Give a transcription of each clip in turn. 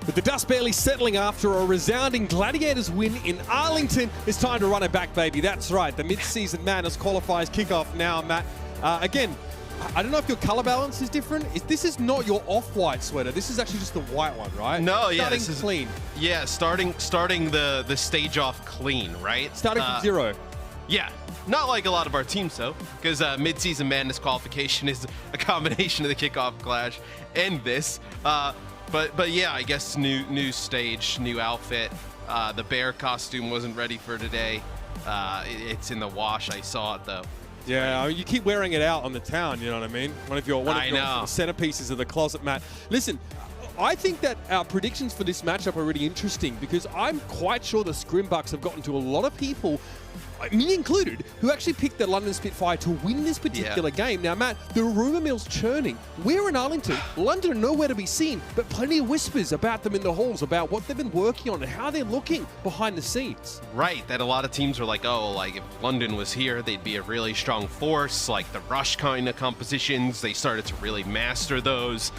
With the dust barely settling after a resounding Gladiators win in Arlington, it's time to run it back, baby. That's right. The Midseason Madness qualifiers kick off now, Matt. Again, I don't know if your color balance is different. This is not your off-white sweater. This is actually just the white one, right? No, yeah. Starting clean. Yeah, starting the stage off clean, right? Starting from zero. Yeah. Not like a lot of our teams, though, because Midseason Madness qualification is a combination of the kickoff clash and this. But yeah, I guess new stage, new outfit. The bear costume wasn't ready for today. It's in the wash. I saw it though. Yeah, I mean, you keep wearing it out on the town. You know what I mean? One of your centerpieces of the closet, Matt. Listen, I think that our predictions for this matchup are really interesting because I'm quite sure the Scrimbucks have gotten to a lot of people, me included, who actually picked the London Spitfire to win this particular game. Now, Matt, the rumor mill's churning. We're in Arlington. London are nowhere to be seen, but plenty of whispers about them in the halls about what they've been working on and how they're looking behind the scenes. Right, that a lot of teams are like, oh, like if London was here, they'd be a really strong force, like the Rush kind of compositions. They started to really master those.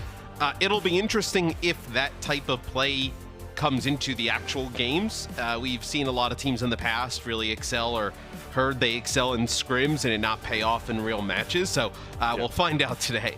It'll be interesting if that type of play comes into the actual games. We've seen a lot of teams in the past really excel, or heard they excel in scrims and it not pay off in real matches. So we'll find out today.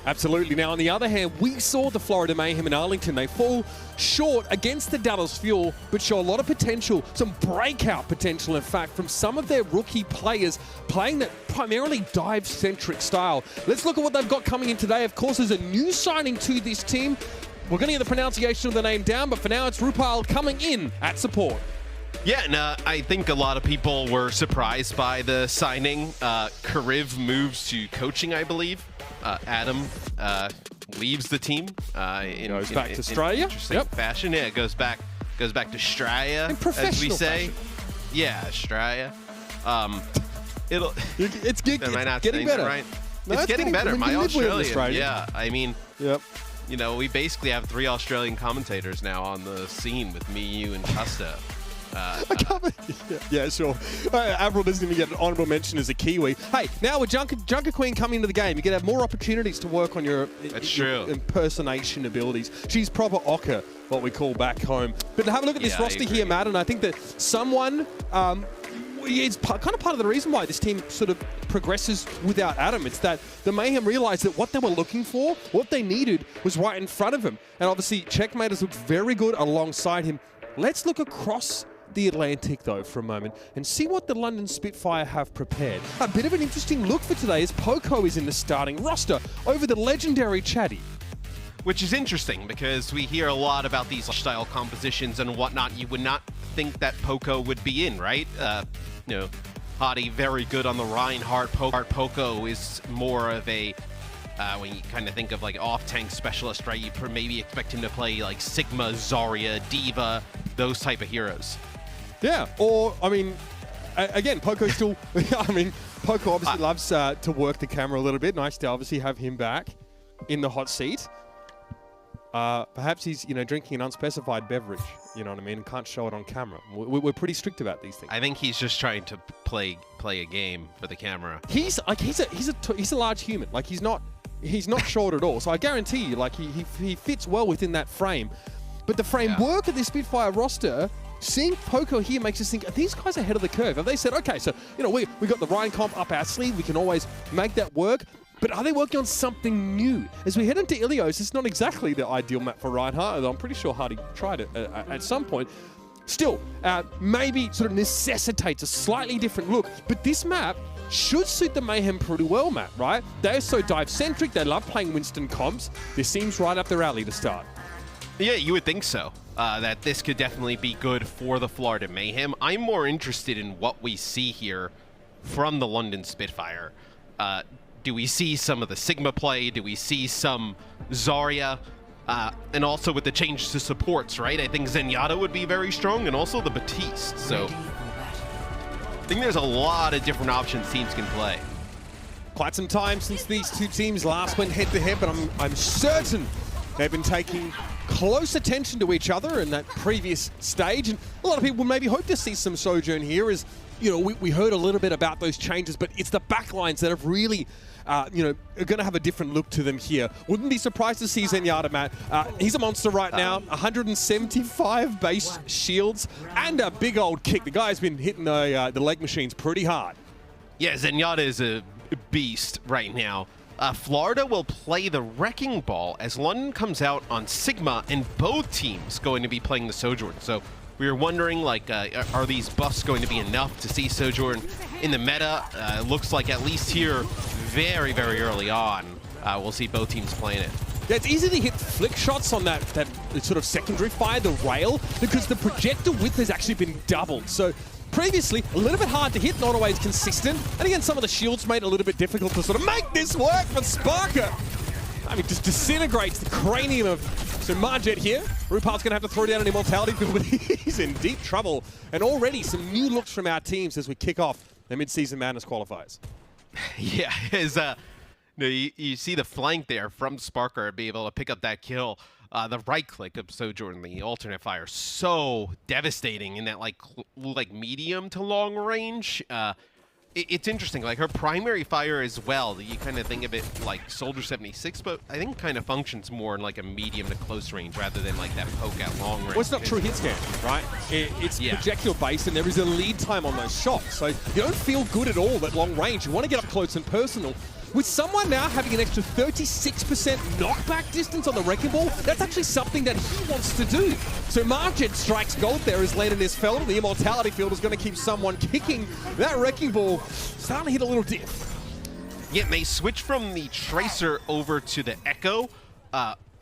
Absolutely. Now, on the other hand, we saw the Florida Mayhem in Arlington. They fall short against the Dallas Fuel, but show a lot of potential, some breakout potential, in fact, from some of their rookie players playing that primarily dive-centric style. Let's look at what they've got coming in today. Of course, there's a new signing to this team. We're going to get the pronunciation of the name down, but for now, it's Rupal coming in at support. Yeah, and I think a lot of people were surprised by the signing. Kariv moves to coaching, I believe. Adam leaves the team. Goes back to Australia. Interesting fashion. Yeah, it goes back to Australia, as we say. Fashion. Yeah, Australia. It's getting better. Right? No, it's getting better. My Australian. Yeah, I mean. Yep. You know, we basically have 3 Australian commentators now on the scene with me, you, and Costa. Yeah, sure. Avril doesn't even get an honorable mention as a Kiwi. Hey, now with Junker Queen coming into the game, you can have more opportunities to work on your impersonation abilities. She's proper Ocker, what we call back home. But have a look at this roster here, Matt, and I think that someone... it's kind of part of the reason why this team sort of progresses without Adam. It's that the Mayhem realized that what they were looking for, what they needed, was right in front of him. And obviously, Checkmate has looked very good alongside him. Let's look across the Atlantic, though, for a moment and see what the London Spitfire have prepared. A bit of an interesting look for today as Poco is in the starting roster over the legendary Chatty. Which is interesting because we hear a lot about these style compositions and whatnot. You would not think that Poco would be in, right? You know, Hottie very good on the Reinhardt. Poco is more of a, when you kind of think of like off-tank specialist, right? You maybe expect him to play like Sigma, Zarya, Diva, those type of heroes. Yeah, or, I mean, again, Poco still, I mean, Poco obviously loves to work the camera a little bit. Nice to obviously have him back in the hot seat. Perhaps he's, drinking an unspecified beverage, you know what I mean, and can't show it on camera. We're pretty strict about these things. I think he's just trying to play a game for the camera. He's a large human. Like, he's not short at all. So I guarantee you, like, he fits well within that frame. But the framework of this Spitfire roster, seeing Poco here makes us think, are these guys ahead of the curve? Have they said, okay, so, we got the Ryan comp up our sleeve, we can always make that work? But are they working on something new? As we head into Ilios, it's not exactly the ideal map for Reinhardt, although I'm pretty sure Hardy tried it at some point. Still, maybe sort of necessitates a slightly different look. But this map should suit the Mayhem pretty well, Matt, right? They're so dive-centric, they love playing Winston comps. This seems right up their alley to start. Yeah, you would think so. That this could definitely be good for the Florida Mayhem. I'm more interested in what we see here from the London Spitfire. Do we see some of the Sigma play? Do we see some Zarya? And also with the change to supports, right? I think Zenyatta would be very strong, and also the Batiste. So I think there's a lot of different options teams can play. Quite some time since these two teams last went head-to-head, but I'm certain they've been taking close attention to each other in that previous stage. And a lot of people maybe hope to see some Sojourn here as, you know, we heard a little bit about those changes, but it's the backlines that have really, you know, are going to have a different look to them here. Wouldn't be surprised to see Zenyatta, Matt. He's a monster right now. 175 base shields and a big old kick. The guy's been hitting the leg machines pretty hard. Yeah, Zenyatta is a beast right now. Florida will play the Wrecking Ball as London comes out on Sigma, and both teams going to be playing the Sojourn. So we were wondering, like, are these buffs going to be enough to see Sojourn in the meta? Looks like at least here, very, very early on, we'll see both teams playing it. Yeah, it's easy to hit flick shots on that sort of secondary fire, the rail, because the projector width has actually been doubled. So previously, a little bit hard to hit, not always consistent. And again, some of the shields made it a little bit difficult to sort of make this work for Sparker. I mean, just disintegrates the cranium of Marjet here. Rupal's going to have to throw down an immortality field, but he's in deep trouble. And already some new looks from our teams as we kick off the Midseason Madness qualifiers. Yeah, you see the flank there from Sparker be able to pick up that kill. The right click of Sojourn, the alternate fire, so devastating in that like medium to long range. It's interesting, like her primary fire as well, you kind of think of it like Soldier 76, but I think kind of functions more in like a medium to close range rather than like that poke at long range. Well, it's not true hit scan, right? It's projectile based and there is a lead time on those shots. So you don't feel good at all at long range. You want to get up close and personal. With someone now having an extra 36% knockback distance on the Wrecking Ball, that's actually something that he wants to do. So Marjet strikes gold there as Landon is felled. The immortality field is going to keep someone kicking. That Wrecking Ball starting to hit a little diff. Yeah, they switch from the Tracer over to the Echo.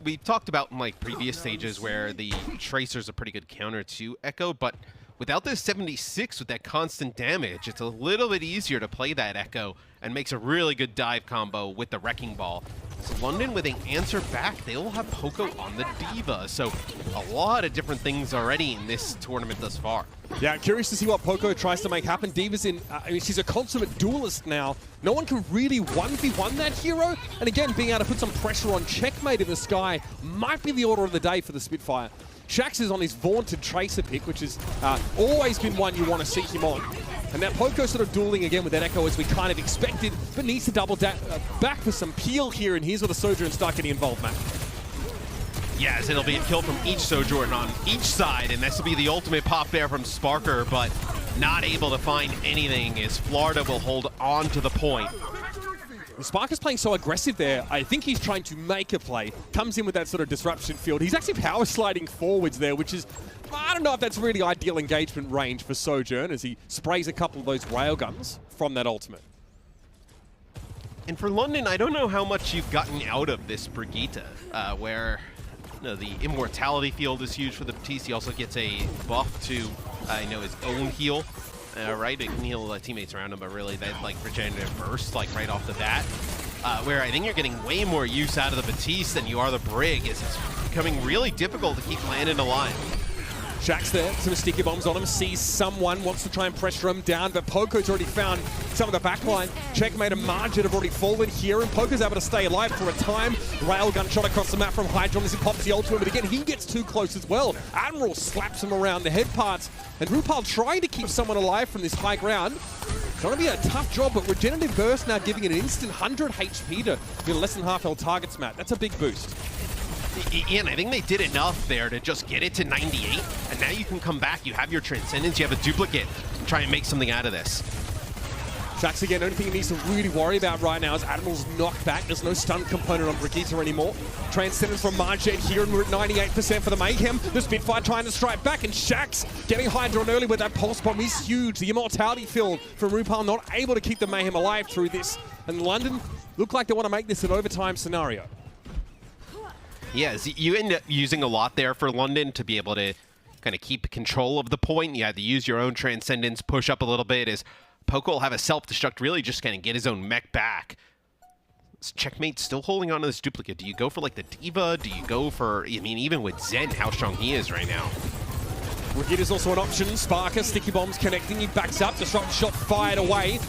We've talked about in like previous stages where the Tracer's a pretty good counter to Echo, but without this 76 with that constant damage, it's a little bit easier to play that Echo and makes a really good dive combo with the Wrecking Ball. So London with an answer back, they will have Poco on the Diva. So a lot of different things already in this tournament thus far. Yeah, curious to see what Poco tries to make happen. Diva's in, I mean, she's a consummate duelist now. No one can really 1v1 that hero. And again, being able to put some pressure on Checkmate in the sky might be the order of the day for the Spitfire. Shax is on his vaunted Tracer pick, which has always been one you want to see him on. And now Poco sort of dueling again with that Echo as we kind of expected, but needs to double back for some peel here, and here's where the Sojourn start getting involved, Matt. Yes, it'll be a kill from each Sojourn on each side, and this will be the ultimate pop there from Sparker, but not able to find anything as Florida will hold on to the point. Sparker's playing so aggressive there. I think he's trying to make a play. Comes in with that sort of disruption field. He's actually power sliding forwards there, which is, I don't know if that's really ideal engagement range for Sojourn as he sprays a couple of those railguns from that ultimate. And for London, I don't know how much you've gotten out of this Brigitte, where the immortality field is huge for the Batiste. He also gets a buff to, his own heal. Right, it can heal teammates around him, but really that like regenerative burst like right off the bat. Where I think you're getting way more use out of the Batiste than you are the Brig, as it's becoming really difficult to keep Landon alive. Shax there, some sticky bombs on him, sees someone, wants to try and pressure him down, but Poco's already found some of the backline. Checkmate and Marjet have already fallen here, and Poco's able to stay alive for a time. Railgun shot across the map from Hydron as he pops the ultimate, but again, he gets too close as well. Admiral slaps him around the head parts, and Rupal trying to keep someone alive from this high ground. It's going to be a tough job, but Regenerative Burst now giving it an instant 100 HP to less than half health targets, Matt. That's a big boost. Ian, I think they did enough there to just get it to 98, and now you can come back, you have your Transcendence, you have a duplicate, and try and make something out of this. Shax again, only thing he needs to really worry about right now is Admiral's knocked back. There's no stun component on Brigitte anymore. Transcendence from Marjet here, and we're at 98% for the Mayhem. The Spitfire trying to strike back, and Shax getting Hydron early with that pulse bomb is huge. The immortality field from Rupal not able to keep the Mayhem alive through this. And London look like they want to make this an overtime scenario. Yes, you end up using a lot there for London to be able to kind of keep control of the point. You had to use your own Transcendence, push up a little bit as Poco will have a self-destruct, really just kind of get his own mech back. Is Checkmate still holding on to this duplicate? Do you go for like the Diva? Do you go for, I mean, even with Zen, how strong he is right now? Brigitte is also an option. Sparker, sticky bombs connecting, he backs up, disrupt shot fired away.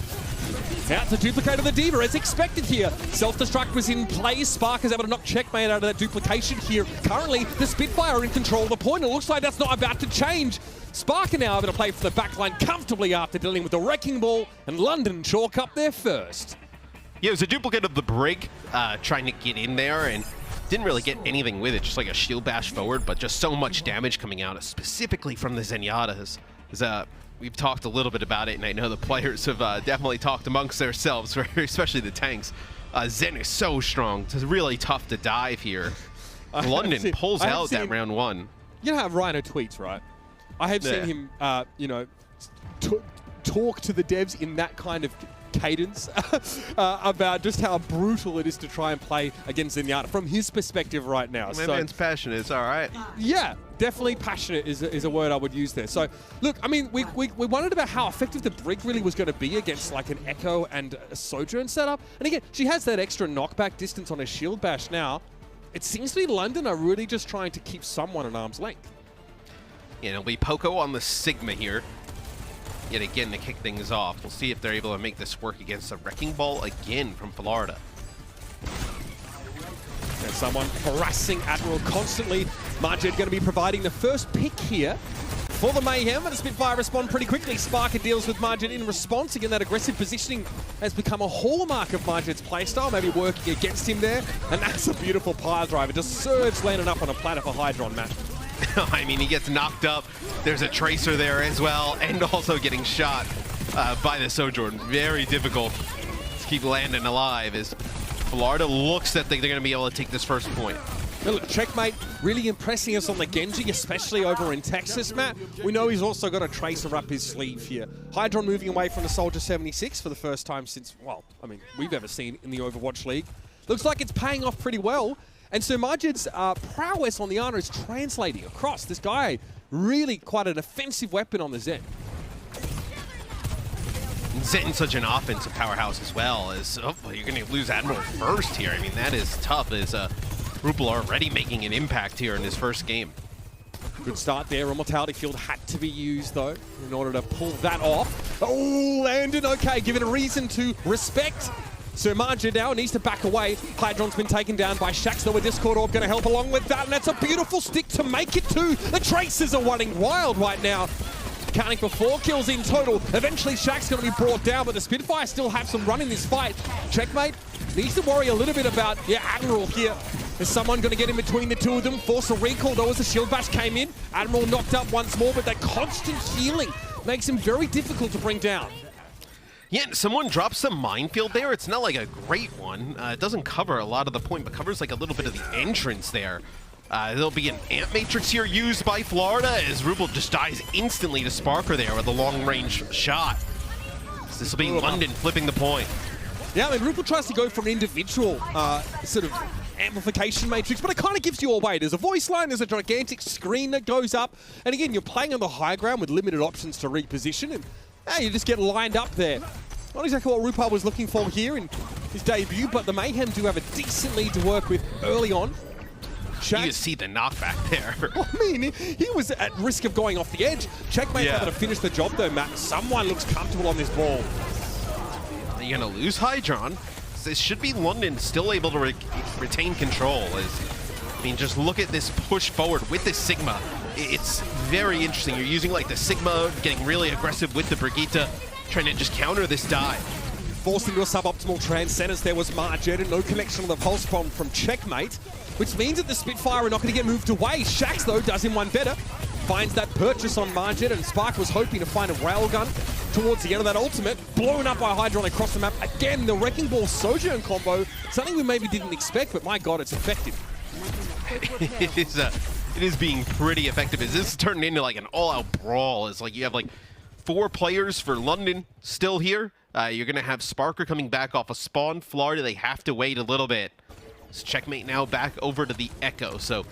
Now to duplicate of the Diva as expected here. Self-destruct was in play. Spark is able to knock Checkmate out of that duplication here. Currently, the Spitfire are in control of the point. It looks like that's not about to change. Spark are now able to play for the backline comfortably after dealing with the Wrecking Ball, and London chalk up there first. Yeah, it was a duplicate of the Brig trying to get in there and didn't really get anything with it, just like a shield bash forward, but just so much damage coming out, specifically from the Zenyatta's. We've talked a little bit about it, and I know the players have definitely talked amongst themselves, especially the tanks. Zen is so strong. It's really tough to dive here. London pulls out that round one. You know how Rhino tweets, right? I have seen him, you know, talk to the devs in that kind of cadence about just how brutal it is to try and play against Zenyatta from his perspective right now. My man's passionate, it's all right. Yeah, definitely passionate is a word I would use there. So, look, I mean, we wondered about how effective the Brig really was going to be against like an Echo and a Sojourn setup. And again, she has that extra knockback distance on a shield bash now. It seems to be London are really just trying to keep someone at arm's length. Yeah, it'll be Poco on the Sigma here. Yet again to kick things off. We'll see if they're able to make this work against a Wrecking Ball again from Florida. There's someone harassing Admiral constantly. Marged going to be providing the first pick here for the Mayhem, and the Spitfire respond pretty quickly. Sparker deals with Marged in response. Again, that aggressive positioning has become a hallmark of Marged's playstyle, maybe working against him there. And that's a beautiful pile driver. Just Surge landing up on a platter for Hydron, Matt. I mean, he gets knocked up. There's a Tracer there as well, and also getting shot by the Sojourn. Very difficult to keep landing alive as Florida looks that they're going to be able to take this first point. Now look, Checkmate really impressing us on the Genji, especially over in Texas, Matt. We know he's also got a Tracer up his sleeve here. Hydron moving away from the Soldier 76 for the first time since, well, I mean, we've ever seen in the Overwatch League. Looks like it's paying off pretty well. And so Marged's prowess on the Ana is translating across. This guy, really quite an offensive weapon on the Zen. Zen's such an offensive powerhouse as well. As you're going to lose Admiral first here. I mean, that is tough as Rupel already making an impact here in his first game. Good start there. A Mortality Field had to be used, though, in order to pull that off. Oh, Landon, okay, give it a reason to respect. So Marged now needs to back away. Hydron's been taken down by Shax, though a Discord Orb going to help along with that, and that's a beautiful stick to make it too. The Tracers are running wild right now. Counting for 4 kills in total. Eventually Shax's going to be brought down, but the Spitfire still have some run in this fight. Checkmate needs to worry a little bit about, Admiral here. Is someone going to get in between the two of them? Force a recall, though, as the shield bash came in. Admiral knocked up once more, but that constant healing makes him very difficult to bring down. Yeah, someone drops the minefield there. It's not like a great one. It doesn't cover a lot of the point, but covers like a little bit of the entrance there. There'll be an Ant Matrix here used by Florida as Rupel just dies instantly to Sparker there with a long-range shot. So this will be London flipping the point. Yeah, I mean, Rupel tries to go for an individual sort of amplification matrix, but it kind of gives you away. There's a voice line, there's a gigantic screen that goes up, and again, you're playing on the high ground with limited options to reposition, and you just get lined up there. Not exactly what Rupel was looking for here in his debut, but the Mayhem do have a decent lead to work with early on. You can see the knockback there. I mean, he was at risk of going off the edge. Checkmate's able to finish the job though, Matt. Someone looks comfortable on this ball. Are you going to lose Hydron? This should be London still able to retain control. I mean, just look at this push forward with this Sigma. It's very interesting. You're using like the Sigma, getting really aggressive with the Brigitte, trying to just counter this dive. Forced into a suboptimal transcendence, there was Marged, and no connection on the pulse bomb from Checkmate, which means that the Spitfire are not going to get moved away. Shax, though, does him one better. Finds that purchase on Marged, and Spark was hoping to find a railgun towards the end of that ultimate. Blown up by Hydron across the map. Again, the Wrecking Ball Sojourn combo, something we maybe didn't expect, but my God, it's effective. It is being pretty effective. This is turning into like an all-out brawl. It's like you have like 4 players for London still here. You're going to have Sparker coming back off a spawn. Florida, they have to wait a little bit. So Checkmate now back over to the Echo. So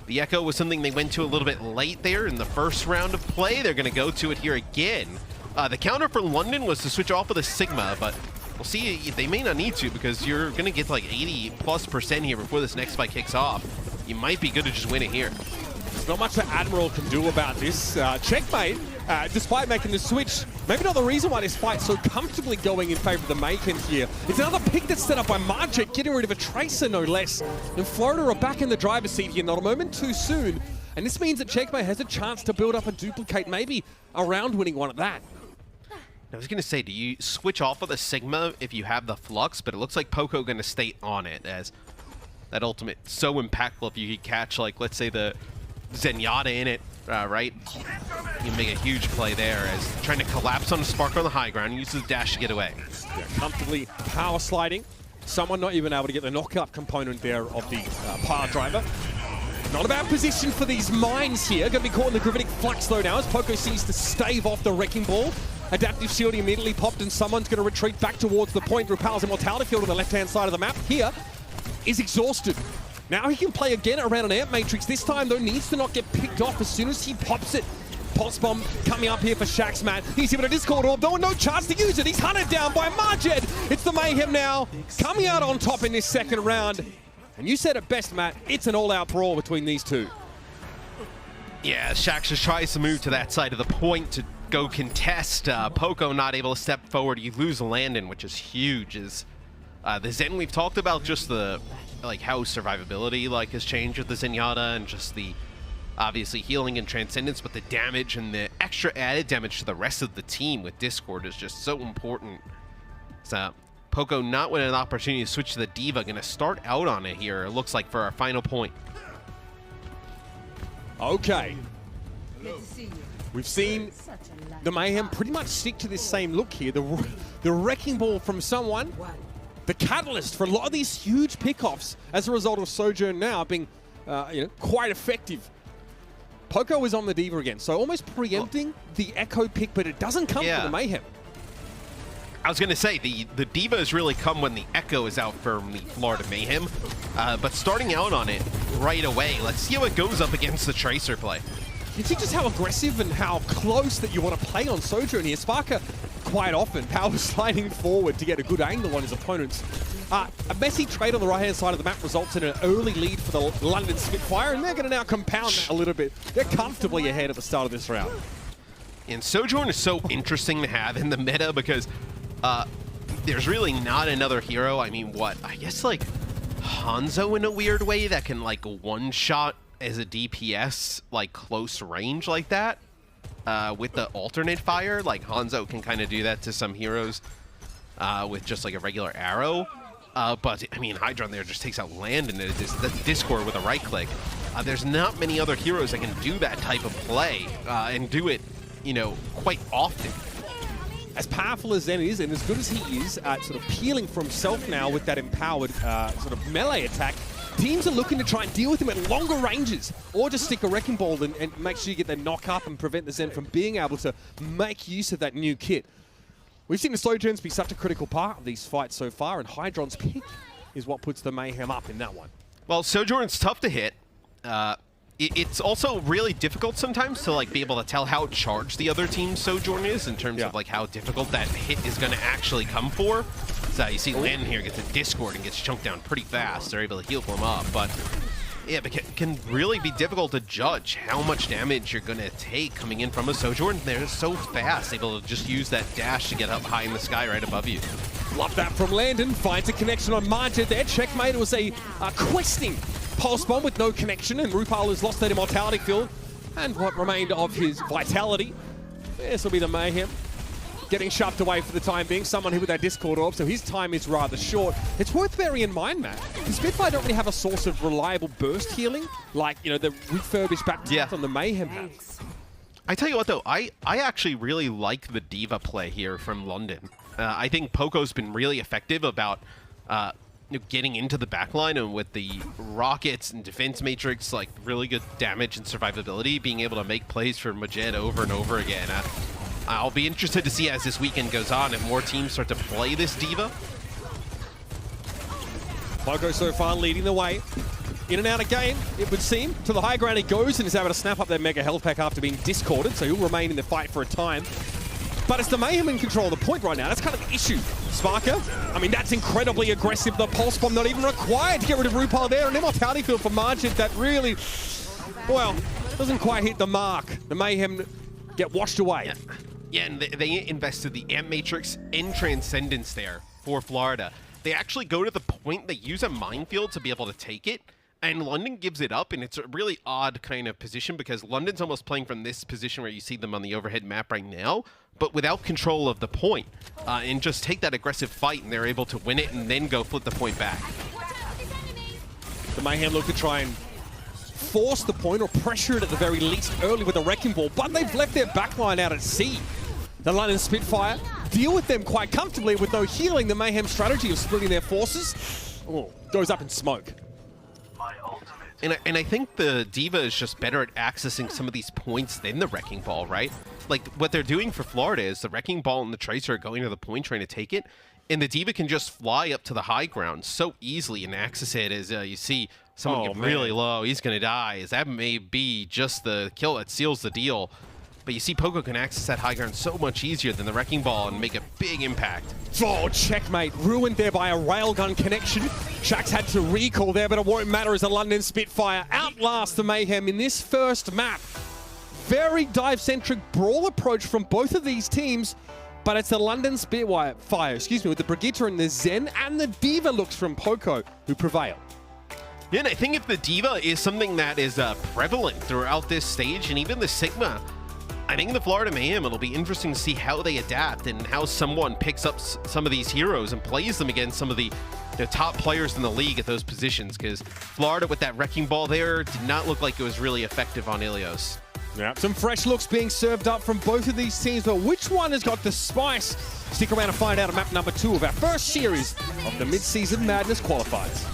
the Echo was something they went to a little bit late there in the first round of play. They're going to go to it here again. The counter for London was to switch off with a Sigma, but we'll see. They may not need to because you're going to get like 80+% here before this next fight kicks off. You might be good to just win it here. There's not much that Admiral can do about this. Checkmate despite making the switch. Maybe not the reason why this fight's so comfortably going in favor of the Mayhem here. It's another pick that's set up by Marjet, getting rid of a Tracer, no less. And Florida are back in the driver's seat here, not a moment too soon. And this means that Checkmate has a chance to build up and duplicate maybe a round-winning one at that. I was going to say, do you switch off of the Sigma if you have the Flux? But it looks like Poco going to stay on it, as that ultimate so impactful if you could catch, like, let's say the Zenyatta in it, right? You make a huge play there as trying to collapse on the Spark on the high ground and uses the dash to get away. Yeah, comfortably power sliding. Someone not even able to get the knockup component there of the power driver. Not a bad position for these mines here. Going to be caught in the Gravitic Flux though now as Poco sees to stave off the Wrecking Ball. Adaptive shielding immediately popped and someone's going to retreat back towards the point. Rupal's Immortality Field on the left-hand side of the map here is exhausted. Now he can play again around an Amp Matrix. This time though needs to not get picked off as soon as he pops it. Pulse Bomb coming up here for Shax, man. He's given a Discord Orb though, no chance to use it. He's hunted down by Marjet. It's the Mayhem now coming out on top in this second round. And you said it best, Matt. It's an all-out brawl between these two. Yeah, Shax just tries to move to that side of the point to go contest. Poco not able to step forward. You lose Landon, which is huge. Is the Zen, we've talked about just the how survivability has changed with the Zenyatta and just the obviously healing and transcendence, but the damage and the extra added damage to the rest of the team with Discord is just so important. So Poco not with an opportunity to switch to the D.Va, going to start out on it here, it looks like, for our final point. Okay. We've seen the Mayhem pretty much stick to this same look here. The Wrecking Ball from someone, the catalyst for a lot of these huge pickoffs as a result of Sojourn now being quite effective. Poco is on the D.Va again, so almost preempting the Echo pick, but it doesn't come from the Mayhem. I was going to say, the D.Va has really come when the Echo is out from the Florida Mayhem, but starting out on it right away, let's see how it goes up against the Tracer play. You see just how aggressive and how close that you want to play on Sojourn here. Sparker, quite often, power sliding forward to get a good angle on his opponents. A messy trade on the right-hand side of the map results in an early lead for the London Spitfire, and they're going to now compound that a little bit. They're comfortably ahead at the start of this round. And Sojourn is so interesting to have in the meta because there's really not another hero. I mean, I guess Hanzo in a weird way that can one-shot as a DPS close range like that with the alternate fire. Hanzo can kind of do that to some heroes with just a regular arrow. But I mean, Hydron there just takes out Landon and the Discord with a right click. There's not many other heroes that can do that type of play and do it, quite often. As powerful as Zen is, and as good as he is at sort of peeling for himself now with that empowered sort of melee attack, teams are looking to try and deal with him at longer ranges, or just stick a Wrecking Ball and make sure you get the knock up and prevent the Zen from being able to make use of that new kit. We've seen the Sojourns be such a critical part of these fights so far, and Hydron's pick is what puts the Mayhem up in that one. Well, Sojourn's tough to hit. It's also really difficult sometimes to be able to tell how charged the other team's Sojourn is in terms of how difficult that hit is going to actually come for. So you see Landon here gets a Discord and gets chunked down pretty fast. They're able to heal him up, but yeah, it can really be difficult to judge how much damage you're going to take coming in from a Sojourn. They're so fast, able to just use that dash to get up high in the sky right above you. Love that from Landon. Finds a connection on Marjet there. Checkmate. It was a questing Pulse Bomb with no connection, and Rupal has lost that Immortality Field and what remained of his vitality. This will be the Mayhem getting shoved away for the time being. Someone here with that Discord Orb, so his time is rather short. It's worth bearing in mind, Matt, the Spitfire don't really have a source of reliable burst healing like, the refurbished back on the Mayhem have. I tell you what, though, I actually really like the D.Va play here from London. I think Poco's been really effective about getting into the backline, and with the rockets and defense matrix, really good damage and survivability, being able to make plays for Majed over and over again. I'll be interested to see as this weekend goes on if more teams start to play this D.Va. Poco so far leading the way. In and out of game, it would seem. To the high ground he goes and is able to snap up that mega health pack after being discorded, so he'll remain in the fight for a time. But it's the Mayhem in control of the point right now. That's kind of the issue. Sparker, I mean, that's incredibly aggressive. The Pulse Bomb not even required to get rid of Rupal there. An Immortality Field for Marjet that really, well, doesn't quite hit the mark. The Mayhem get washed away. Yeah, and they invested the Amp Matrix and Transcendence there for Florida. They actually go to the point, they use a minefield to be able to take it, and London gives it up, and it's a really odd kind of position because London's almost playing from this position where you see them on the overhead map right now, but without control of the point, and just take that aggressive fight, and they're able to win it and then go flip the point back. The Mayhem look to try and force the point or pressure it at the very least early with a Wrecking Ball, but they've left their backline out at sea. The London Spitfire deal with them quite comfortably with no healing. The Mayhem strategy of splitting their forces goes up in smoke. And I think the D.Va is just better at accessing some of these points than the Wrecking Ball, right? Like, what they're doing for Florida is the Wrecking Ball and the Tracer are going to the point trying to take it, and the D.Va can just fly up to the high ground so easily and access it as you see someone get really low. He's going to die, as that may be just the kill that seals the deal. But you see Poco can access that high ground so much easier than the Wrecking Ball and make a big impact. Oh, checkmate. Ruined there by a railgun connection. Shax had to recall there, but it won't matter as the London Spitfire outlast the Mayhem in this first map. Very dive-centric brawl approach from both of these teams, but it's the London Spitfire, with the Brigitte and the Zen and the D.Va looks from Poco who prevail. Yeah, and I think if the D.Va is something that is prevalent throughout this stage, and even the Sigma, I think in the Florida Mayhem, it'll be interesting to see how they adapt and how someone picks up some of these heroes and plays them against some of the top players in the league at those positions, because Florida with that Wrecking Ball there did not look like it was really effective on Ilios. Yeah, some fresh looks being served up from both of these teams, but which one has got the spice? Stick around to find out on map number 2 of our first series of the Midseason Madness Qualifiers.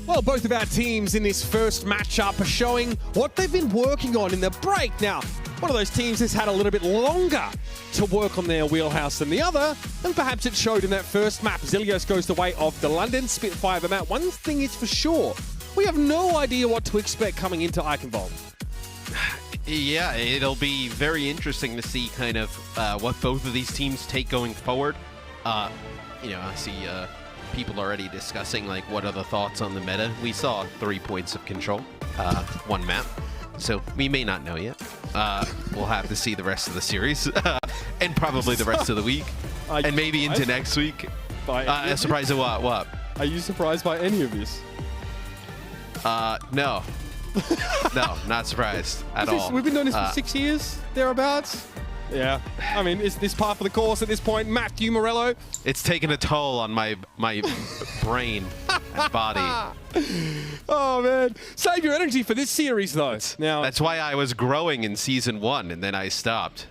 Well, both of our teams in this first matchup are showing what they've been working on in the break. Now, one of those teams has had a little bit longer to work on their wheelhouse than the other, and perhaps it showed in that first map. Zilios goes the way of the London Spitfire. But Matt, one thing is for sure, we have no idea what to expect coming into Eichenwald. Yeah, it'll be very interesting to see kind of what both of these teams take going forward. You know, I see people already discussing like what are the thoughts on the meta. We saw 3 points of control, one map, so we may not know yet. We'll have to see the rest of the series and probably the rest of the week and maybe into next week. Surprised at what? What? Are you surprised by any of this? No. No, not surprised at all. We've been doing this for 6 years, thereabouts. Yeah, I mean, is this par for the course at this point? Matthew Morello? It's taken a toll on my brain and body. Oh, man. Save your energy for this series, though. Now, that's why I was growing in Season 1, and then I stopped.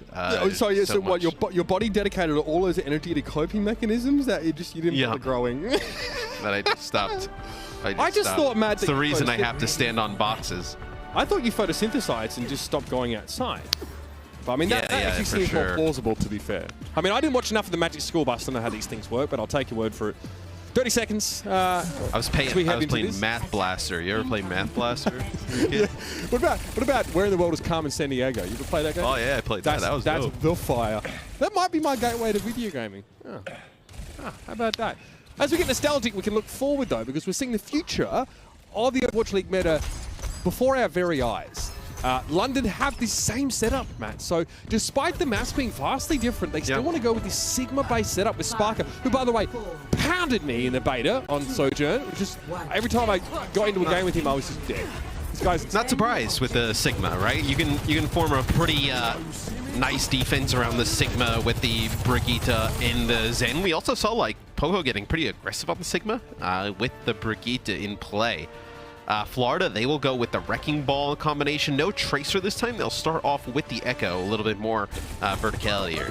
So what, your body dedicated all those energy to coping mechanisms that you didn't bother growing? That I just stopped. I just thought, Matt, that's the reason I have to stand on boxes. I thought you photosynthesized and just stopped going outside. But I mean, that actually seems more plausible, to be fair. I mean, I didn't watch enough of the Magic School Bus to know how these things work, but I'll take your word for it. 30 seconds. I was playing Math Blaster. You ever play Math Blaster? Yeah. What about Where in the World is Carmen San Diego? You ever play that game? Oh yeah, I played that. That was that's dope. The fire. That might be my gateway to video gaming. How about that? As we get nostalgic, we can look forward though, because we're seeing the future of the Overwatch League meta before our very eyes. London have this same setup, Matt. So despite the maps being vastly different, they still want to go with this Sigma-based setup with Sparker, who, by the way, pounded me in the beta on Sojourn. Just every time I got into a game with him, I was just dead. This guy's not surprised with the Sigma, right? You can form a pretty nice defense around the Sigma with the Brigitte and the Zen. We also saw like Poco getting pretty aggressive on the Sigma with the Brigitte in play. Florida, they will go with the Wrecking Ball combination. No Tracer this time. They'll start off with the Echo, a little bit more verticality here.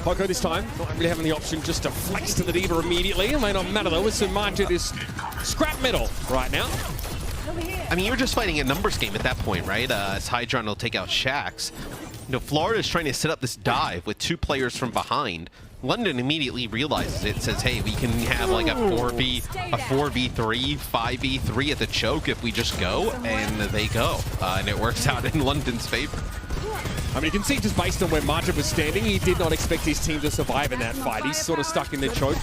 Poco this time, not really having the option just to flex to the Diva immediately. It may not matter though, with some Margit is scrap metal right now. I mean, you're just fighting a numbers game at that point, right? As Hydron will take out Shax. You know, Florida is trying to set up this dive with 2 players from behind. London immediately realizes it, says, hey, we can have like a 4v3, 5v3 at the choke if we just go, and they go. And it works out in London's favor. I mean, you can see just based on where Margit was standing, he did not expect his team to survive in that fight. He's sort of stuck in the choke.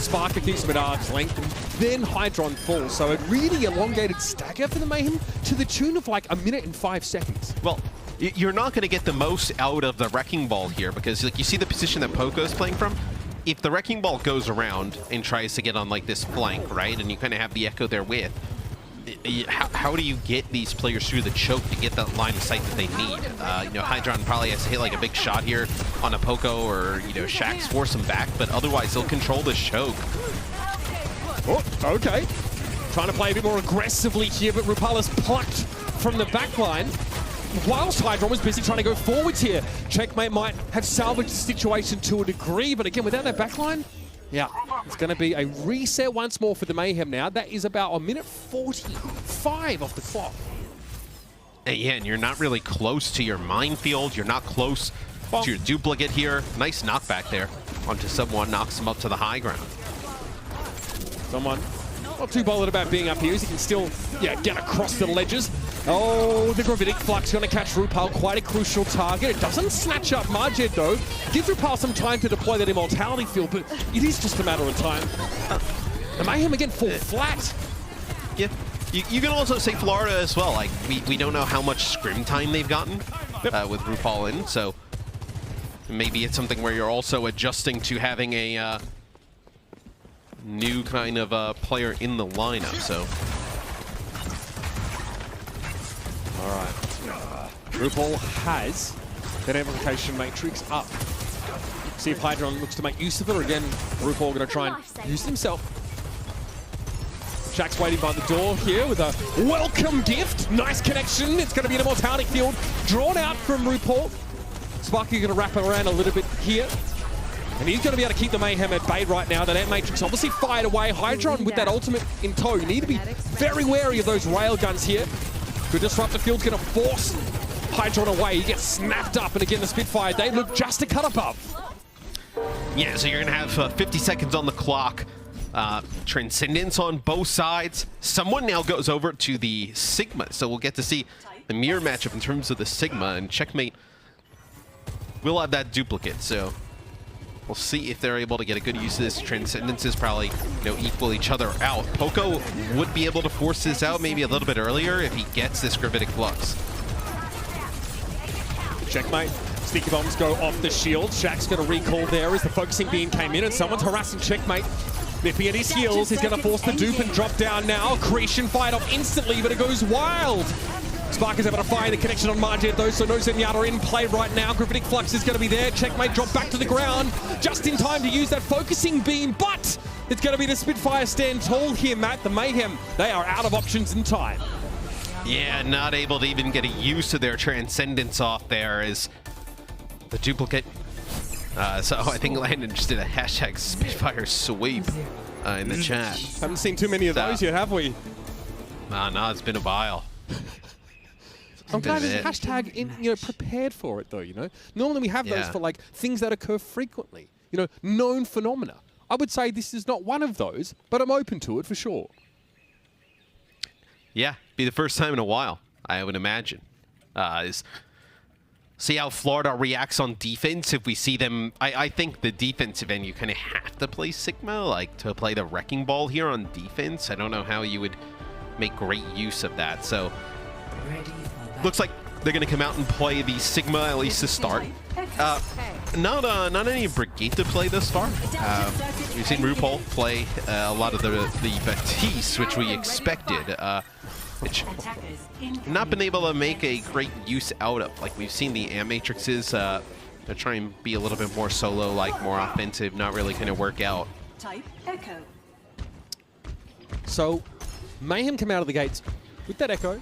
Sparker keeps him at arm's length, and then Hydron falls. So a really elongated stagger for the Mayhem to the tune of like 1 minute and 5 seconds. Well, you're not going to get the most out of the Wrecking Ball here because like you see the position that Poco is playing from. If the Wrecking Ball goes around and tries to get on like this flank, right, and you kind of have the Echo there with, how do you get these players through the choke to get that line of sight that they need? You know, Hydron probably has to hit like a big shot here on a Poco or, you know, Shax force him back, but otherwise they'll control this choke. Oh, okay. Trying to play a bit more aggressively here, but Rupala's plucked from the back line. Whilst Hydron was busy trying to go forwards here. Checkmate might have salvaged the situation to a degree, but again, without that backline, yeah, it's going to be a reset once more for the Mayhem now. That is about 1 minute 45 off the clock. Yeah, and you're not really close to your minefield. You're not close to your duplicate here. Nice knockback there onto someone, knocks him up to the high ground. Someone not too bothered about being up here, as he can still, get across the ledges. Oh, the Gravitic Flux going to catch Rupal, quite a crucial target. It doesn't snatch up Margit though. Gives Rupal some time to deploy that Immortality field, but it is just a matter of time. The Mayhem again fall flat. Yeah, You can also say Florida as well. Like, we don't know how much scrim time they've gotten with RuPaul in, so maybe it's something where you're also adjusting to having a new kind of player in the lineup, so. All right. RuPaul has that amplification matrix up. See if Hydron looks to make use of it, or again, RuPaul going to try and use it himself. Shaq's waiting by the door here with a welcome gift. Nice connection. It's going to be an immortality field drawn out from RuPaul. Sparky going to wrap around a little bit here. And he's going to be able to keep the Mayhem at bay right now. That Ant Matrix obviously fired away. Hydron with that ultimate in tow. You need to be very wary of those rail guns here. Good disrupt. The field's going to force Hydron away. He gets snapped up. And again, the Spitfire, they look just a cut above. Yeah, so you're going to have 50 seconds on the clock. Transcendence on both sides. Someone now goes over to the Sigma. So we'll get to see the mirror matchup in terms of the Sigma. And Checkmate will have that duplicate. So we'll see if they're able to get a good use of this. Transcendences probably, equal each other out. Poco would be able to force this out maybe a little bit earlier if he gets this Gravitic Flux. Checkmate. Sneaky bombs go off the shield. Shaq's going to recall there as the focusing beam came in and someone's harassing Checkmate. Nipping at his heels, he's going to force the dupe and drop down now. Accretion fired off instantly, but it goes wild. Spark is able to fire the connection on Margit though, so no Zenyatta in play right now. Gravitic Flux is going to be there. Checkmate drop back to the ground just in time to use that focusing beam, but it's going to be the Spitfire stand tall here, Matt. The Mayhem, they are out of options in time. Yeah, not able to even get a use of their Transcendence off there as the duplicate. So I think Landon just did a hashtag Spitfire sweep in the chat. Haven't seen too many of those yet, have we? No, it's been a while. I'm glad there's a hashtag in, prepared for it though, Normally we have those for like things that occur frequently, known phenomena. I would say this is not one of those, but I'm open to it for sure. Yeah, be the first time in a while, I would imagine. See how Florida reacts on defense. If we see them, I think the defensive end, you kind of have to play Sigma, like to play the Wrecking Ball here on defense. I don't know how you would make great use of that. So looks like they're going to come out and play the Sigma, at least to start. Not any Brigade to play thus far. We've seen RuPaul play a lot of the Baptiste, which we expected. Which not been able to make a great use out of. Like we've seen the Ant Matrixes to try and be a little bit more solo-like, more offensive, not really kind of work out. So Mayhem come out of the gates with that Echo,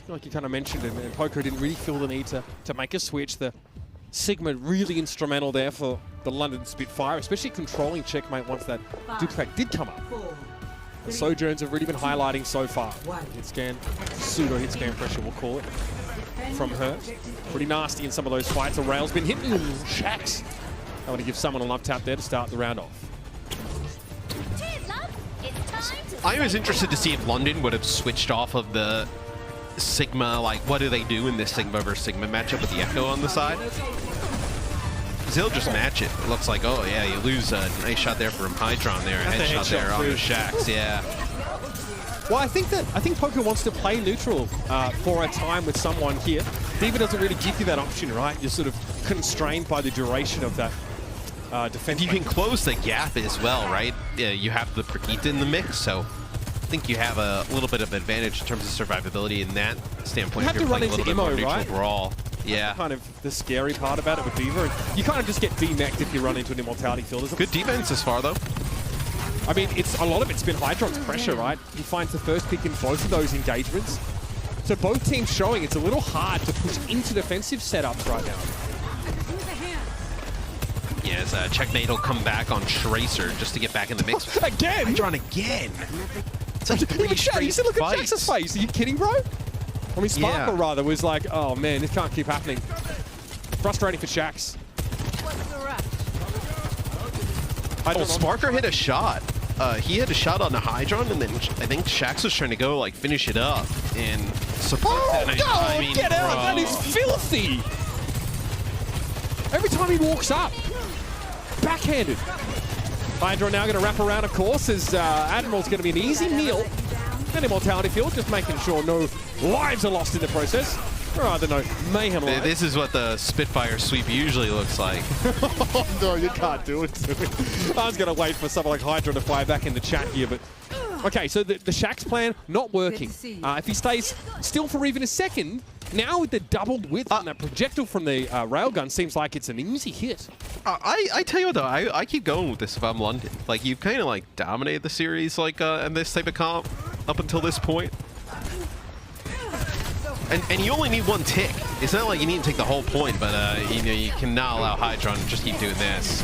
like you kind of mentioned, and Poco didn't really feel the need to make a switch. The Sigma really instrumental there for the London Spitfire, especially controlling Checkmate once that duplicate did come up. The Sojourns have really been highlighting so far. Hit scan, pseudo hit scan pressure, we'll call it, from her. Pretty nasty in some of those fights. The rail's been hitting Shaq's. I want to give someone a love tap there to start the round off. I was interested to see if London would have switched off of the Sigma. Like, what do they do in this Sigma versus Sigma matchup with the Echo on the side? He'll just match it. It looks like, oh yeah, you lose a nice shot there from Hydron there, a headshot there on the Shax, yeah. Well, I think Poco wants to play neutral for a time with someone here. D.Va doesn't really give you that option, right? You're sort of constrained by the duration of that defense. You can close the gap as well, right? You have the Brigitte in the mix, so I think you have a little bit of advantage in terms of survivability in that standpoint. You have to run into Immo, right? Brawl. Yeah. Kind of the scary part about it with D.Va. You kind of just get demeched if you run into an immortality field. Good defense as far, though. I mean, a lot of it's been Hydron's pressure, right? He finds the first pick in both of those engagements. So both teams showing it's a little hard to push into defensive setups right now. Yes, Checkmate will come back on Tracer just to get back in the mix. Again? Hydron again. It's like three straight you said, look at fights. Jax's face. Are you kidding, bro? I mean, Sparkle rather was like, oh man, this can't keep happening. Frustrating for Shax. Oh, Sparker hit a shot. He hit a shot on the Hydron, and then I think Shax was trying to go like finish it up and support that. I mean, get out! That is filthy. Every time he walks up, backhanded. Hydron now going to wrap around, of course, as Admiral's going to be an easy meal And Immortality Field, just making sure no lives are lost in the process. Or rather, no Mayhem lives. This is what the Spitfire sweep usually looks like. Oh, no, you can't do it to me. I was going to wait for someone like Hydra to fire back in the chat here, but... Okay, so the Shaxx plan, not working. If he stays still for even a second, now with the doubled width and that projectile from the railgun, seems like it's an easy hit. I tell you what, though, I keep going with this if I'm London. Like, you've kind of, like, dominated the series, like, in this type of comp up until this point. And you only need one tick. It's not like you need to take the whole point, but, you know, you cannot allow Hydron to just keep doing this.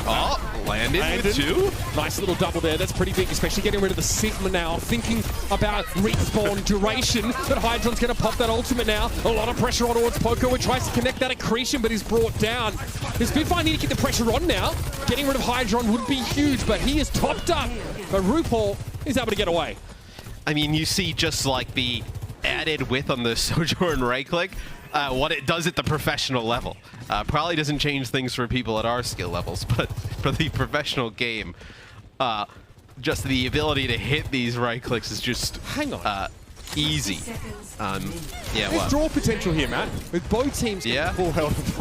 Oh, landed with two. Nice little double there. That's pretty big, especially getting rid of the Sigma now. Thinking about respawn duration, but Hydron's going to pop that ultimate now. A lot of pressure on towards Poco, who tries to connect that accretion, but is brought down. The Spitfire need to get the pressure on now. Getting rid of Hydron would be huge, but he is topped up. But RuPaul is able to get away. I mean, you see just like the added width on the Sojourn right click. What it does at the professional level. Probably doesn't change things for people at our skill levels, but for the professional game, just the ability to hit these right clicks is just easy. Yeah, There's draw potential here, Matt, with both teams getting full health.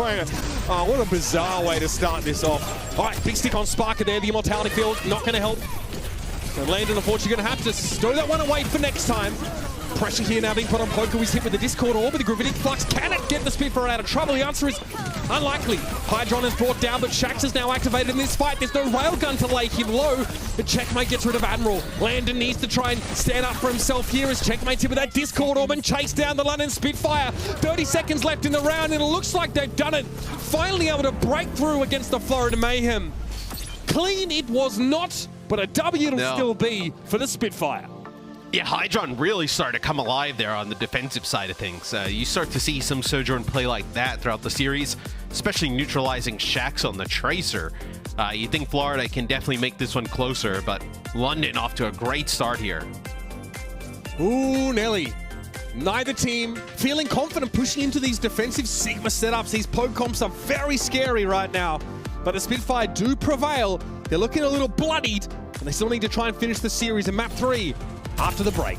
Oh, what a bizarre way to start this off. All right, big stick on Sparker there. The Immortality Field not going to help. So Landon, unfortunately, going to have to stow that one away for next time. Pressure here now being put on Poco. He's hit with the Discord Orb, with the Gravitic Flux. Can it get the Spitfire out of trouble? The answer is unlikely. Hydron is brought down, but Shaxx is now activated in this fight. There's no railgun to lay him low. The Checkmate gets rid of Admiral. Landon needs to try and stand up for himself here as Checkmate's hit with that Discord Orb and chase down the London Spitfire. 30 seconds left in the round, and it looks like they've done it. Finally able to break through against the Florida Mayhem. Clean it was not, but a W it'll still be for the Spitfire. Yeah, Hydron really started to come alive there on the defensive side of things. You start to see some Sojourn play like that throughout the series, especially neutralizing Shaxx on the Tracer. You think Florida can definitely make this one closer, but London off to a great start here. Ooh, Nelly. Neither team feeling confident pushing into these defensive Sigma setups. These poke comps are very scary right now, but the Spitfire do prevail. They're looking a little bloodied, and they still need to try and finish the series in map 3 after the break.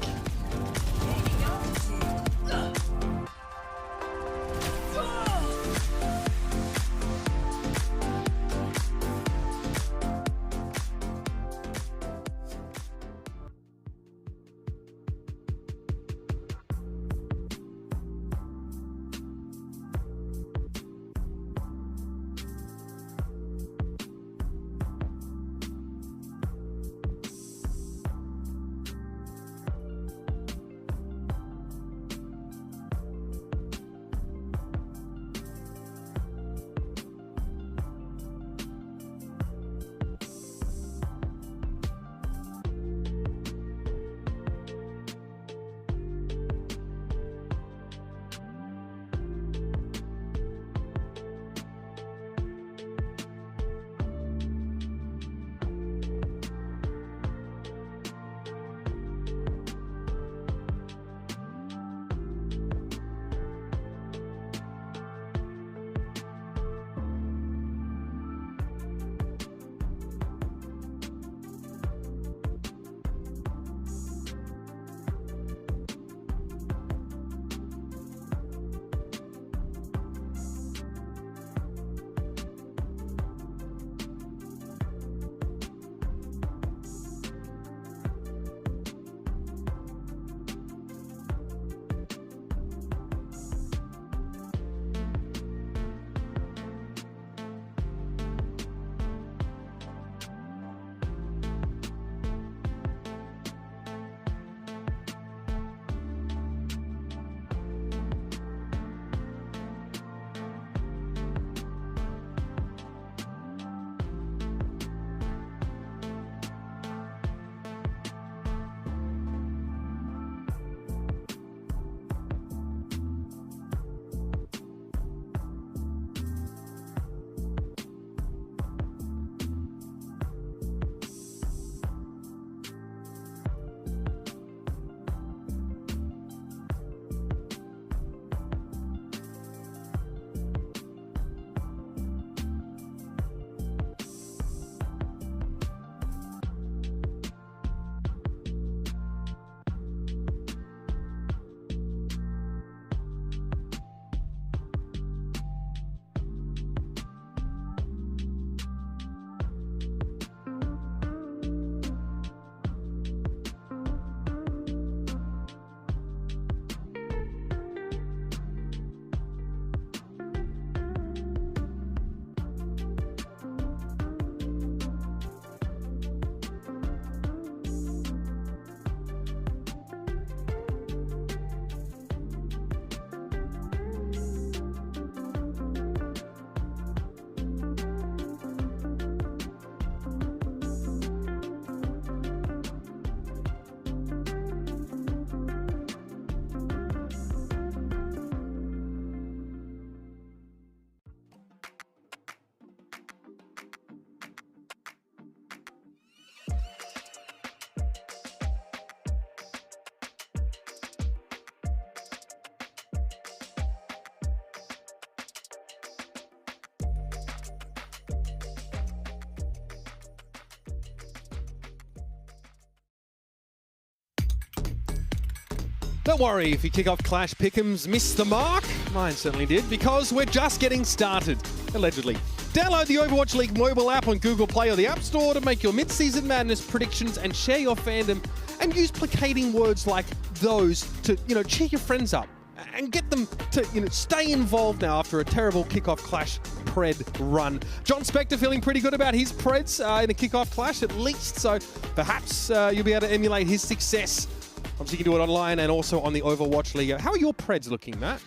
Don't worry if your kickoff clash pick'ems missed the mark. Mine certainly did, because we're just getting started, allegedly. Download the Overwatch League mobile app on Google Play or the App Store to make your Midseason Madness predictions and share your fandom, and use placating words like those to, cheer your friends up and get them to, stay involved now after a terrible kickoff clash pred run. John Spector feeling pretty good about his preds in a kickoff clash at least, so perhaps you'll be able to emulate his success. Obviously, you can do it online and also on the Overwatch League. How are your preds looking, Matt?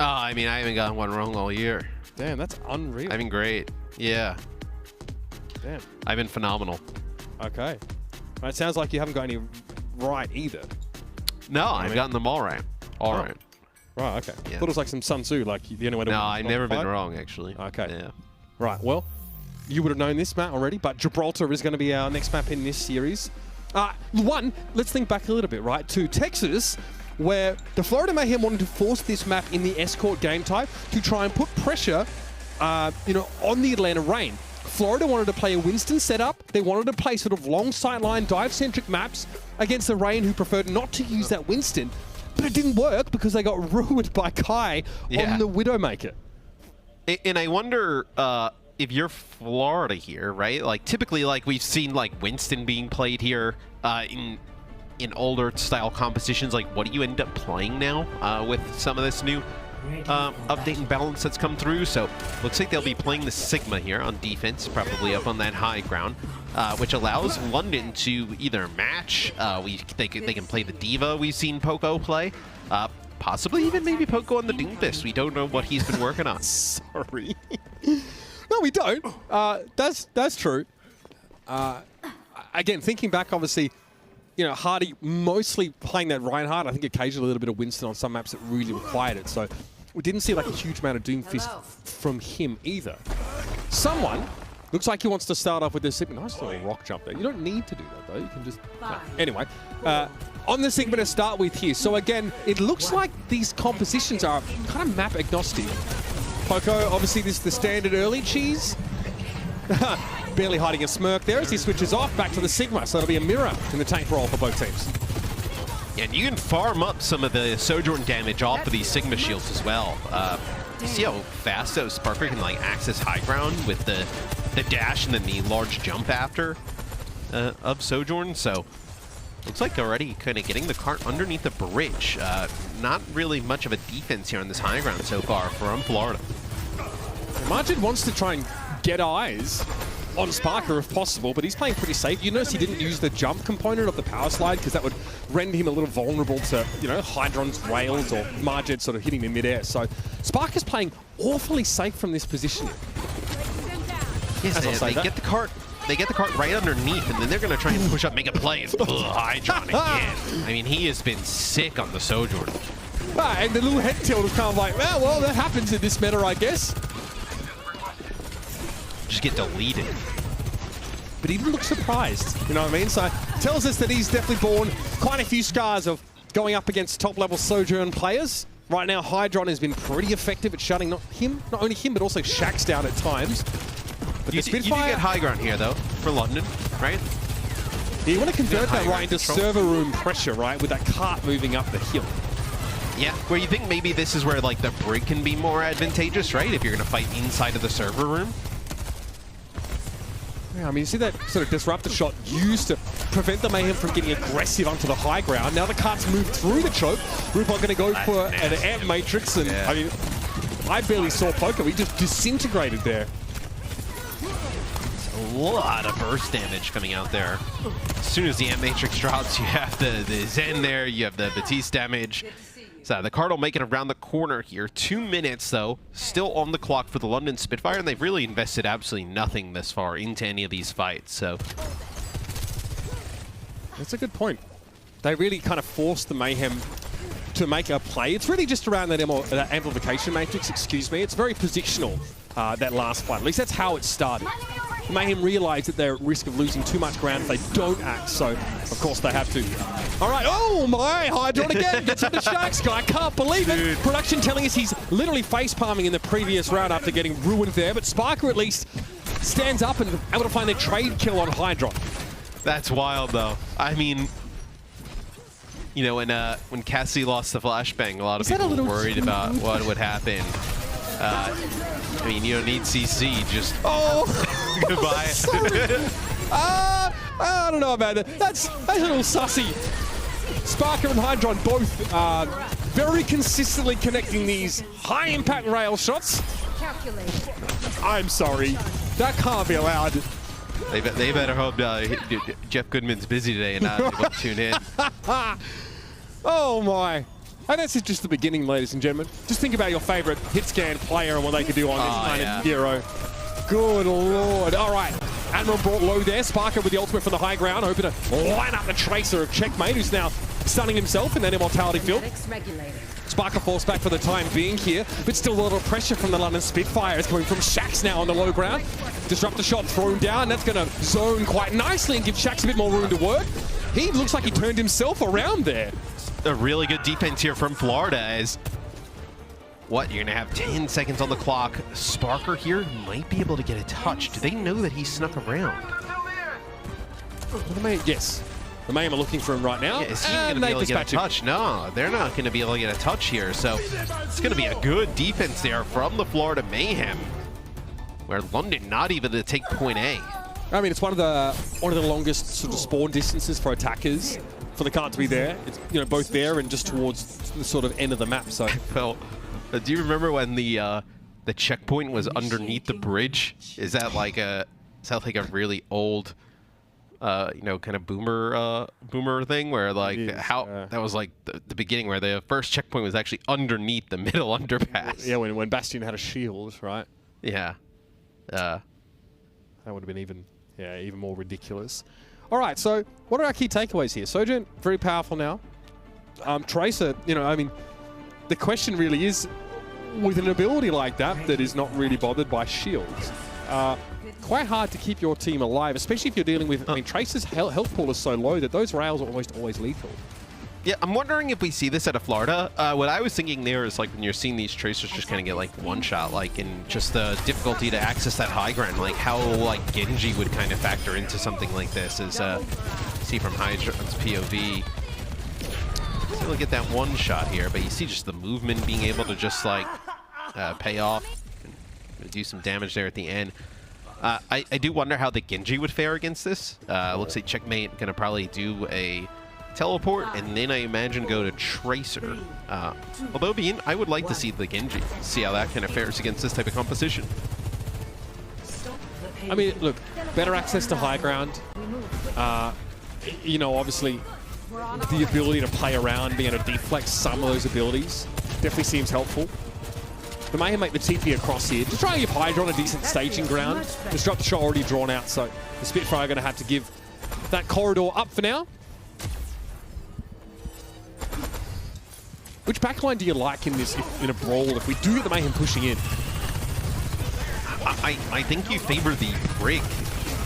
I mean, I haven't gotten one wrong all year. Damn, that's unreal. I've been great. Yeah. Damn. I've been phenomenal. Okay. Well, it sounds like you haven't got any right either. No, I've gotten them all right. All right. Right, okay. Yeah. I thought it was like some Sun Tzu, like the only way to No, I've never been wrong, actually. Okay. Yeah. Right, well, you would have known this, Matt, already, but Gibraltar is going to be our next map in this series. Let's think back a little bit, right, to Texas, where the Florida Mayhem wanted to force this map in the escort game type to try and put pressure, on the Atlanta Reign. Florida wanted to play a Winston setup. They wanted to play sort of long sightline, dive-centric maps against the Reign, who preferred not to use that Winston. But it didn't work because they got ruined by Kai on the Widowmaker. And I wonder if you're Florida here, right? Like typically, like we've seen like Winston being played here in older style compositions. Like, what do you end up playing now with some of this new update and balance that's come through? So looks like they'll be playing the Sigma here on defense, probably up on that high ground, which allows London to either match. They can play the Diva we've seen Poco play. Possibly even maybe Poco on the Doomfist. We don't know what he's been working on. Sorry. No, we don't. That's true. Again, thinking back, obviously, Hardy mostly playing that Reinhardt. I think occasionally a little bit of Winston on some maps that really required it. So we didn't see like a huge amount of Doomfist from him either. Someone looks like he wants to start off with this Sigma. Nice little rock jump there. You don't need to do that though. You can just... No. Anyway, on the Sigma to start with here. So again, it looks like these compositions are kind of map agnostic. Poco, obviously this is the standard early cheese. Barely hiding a smirk there as he switches off back to the Sigma. So it'll be a mirror in the tank roll for both teams. Yeah, and you can farm up some of the Sojourn damage off of these Sigma shields as well. You see how fast Sparker can like access high ground with the dash and then the large jump after of Sojourn. So looks like already kind of getting the cart underneath the bridge. Not really much of a defense here on this high ground so far from Florida. Majid wants to try and get eyes on Sparker if possible, but he's playing pretty safe. You notice he didn't use the jump component of the power slide because that would render him a little vulnerable to, Hydron's rails or Majid sort of hitting him in midair. So Sparker's playing awfully safe from this position. Yes, they get the cart. They get the cart right underneath, and then they're going to try and push up, make a play. Hydron again. I mean, he has been sick on the Sojourn. And the little head tilt was kind of like, well, that happens in this meta, I guess. Just get deleted. But he didn't look surprised, you know what I mean? So it tells us that he's definitely borne quite a few scars of going up against top-level Sojourn players. Right now, Hydron has been pretty effective at shutting not only him, but also Shax down at times. But you do get high ground here, though, for London, right? Yeah, you want to convert that right into server room pressure, right? With that cart moving up the hill. Yeah, where you think maybe this is where, like, the brig can be more advantageous, right? If you're going to fight inside of the server room. Yeah, I mean, you see that sort of disruptor shot used to prevent the Mayhem from getting aggressive onto the high ground. Now the cart's moved through the choke. RuPaul going to go for an amp matrix, and I mean, I barely saw Poco. He just disintegrated there. A lot of burst damage coming out there. As soon as the amp matrix drops, you have the Zen there, you have the Batiste damage. So the card will make it around the corner here. 2 minutes, though, still on the clock for the London Spitfire, and they've really invested absolutely nothing this far into any of these fights. So that's a good point. They really kind of forced the Mayhem to make a play. It's really just around that amplification matrix, excuse me. It's very positional, that last fight. At least that's how it started. Mayhem realize that they're at risk of losing too much ground if they don't act, so of course they have to. All right, oh my, Hydron again gets into Sharks guy, I can't believe it. Production telling us he's literally face-palming in the previous round after getting ruined there, but Sparker at least stands up and able to find a trade kill on Hydron. That's wild, though. I mean, You know, when Cassie lost the flashbang, a lot of people were worried about what would happen. I mean, you don't need CC, just goodbye. Sorry. I don't know about that. That's a little sussy. Sparker and Hydron both very consistently connecting these high-impact rail shots. I'm sorry. That can't be allowed. They better hope Jeff Goodman's busy today and not able to tune in. Oh my. And that's just the beginning, ladies and gentlemen. Just think about your favorite hit scan player and what they could do on this kind of hero. Good lord. All right. Admiral brought low there. Sparker with the ultimate from the high ground, hoping to line up the Tracer of Checkmate, who's now stunning himself in that immortality field. Sparker falls back for the time being here, but still a lot of pressure from the London Spitfire. It's coming from Shax now on the low ground. Disruptor shot thrown down. That's going to zone quite nicely and give Shax a bit more room to work. He looks like he turned himself around there. A really good defense here from Florida as what, you're gonna have 10 seconds on the clock. Sparker here might be able to get a touch. Do they know that he snuck around? Yes. The Mayhem are looking for him right now. Yeah, is he gonna be able to get a touch? No, they're not gonna be able to get a touch here. So it's gonna be a good defense there from the Florida Mayhem, where London not even to take point A. I mean, it's one of the longest sort of spawn distances for attackers. For the card to be there, it's both there and just towards the sort of end of the map. So, well, do you remember when the checkpoint was underneath the bridge? Is that like a really old, kind of boomer thing where like that was like the beginning where the first checkpoint was actually underneath the middle underpass. Yeah, when Bastion had a shield, right? Yeah, that would have been even more ridiculous. All right, so what are our key takeaways here? Sojourn, very powerful now. Tracer, I mean, the question really is, with an ability like that is not really bothered by shields, quite hard to keep your team alive, especially if you're dealing with, I mean, Tracer's health pool is so low that those rails are almost always lethal. Yeah, I'm wondering if we see this out of Florida. What I was thinking there is like when you're seeing these Tracers just kind of get like one shot, like in just the difficulty to access that high ground, like how like Genji would kind of factor into something like this is see from Hydron's POV. So we'll get that one shot here, but you see just the movement being able to just like pay off and do some damage there at the end. I do wonder how the Genji would fare against this. Looks like Checkmate gonna probably do a teleport, and then I imagine go to Tracer. Although I would like to see the Genji, see how that kind of fares against this type of composition. I mean, look, better access to high ground. Obviously, the ability to play around, being able to deflect some of those abilities definitely seems helpful. The Mayhem make the TP across here. Just try and give Hydron a decent staging ground. Disruptor shot already drawn out, so the Spitfire are going to have to give that corridor up for now. Which backline do you like in this, in a brawl, if we do get the Mayhem pushing in? I think you favor the Brig.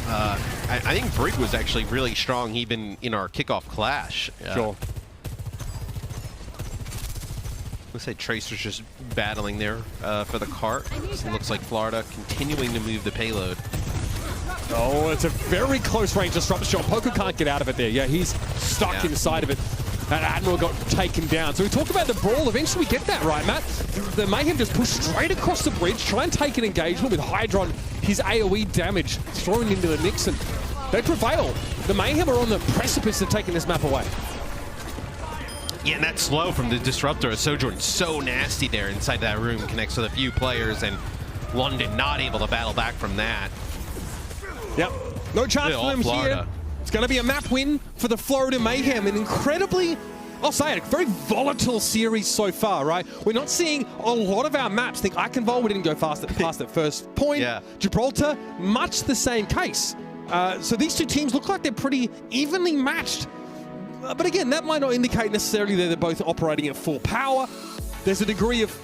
I think Brig was actually really strong even in our kickoff clash. Sure. Let's say Tracer's just battling there for the cart. It looks like Florida continuing to move the payload. Oh, it's a very close range disruptor shot. Poker can't get out of it there. Yeah, he's stuck inside of it. That Admiral got taken down. So we talk about the brawl. Eventually we get that, right, Matt? The Mayhem just push straight across the bridge, try and take an engagement with Hydron, his AoE damage thrown into the Nixon. They prevail. The Mayhem are on the precipice of taking this map away. Yeah, and that slow from the Disruptor, Sojourn, so nasty there inside that room, connects with a few players, and London not able to battle back from that. Yep, no chance for them here. It's going to be a map win for the Florida Mayhem. An incredibly, I'll say it, a very volatile series so far, right? We're not seeing a lot of our maps. Think Eichenwald, we didn't go past that first point. Yeah. Gibraltar, much the same case. So these two teams look like they're pretty evenly matched. But again, that might not indicate necessarily that they're both operating at full power. There's a degree of,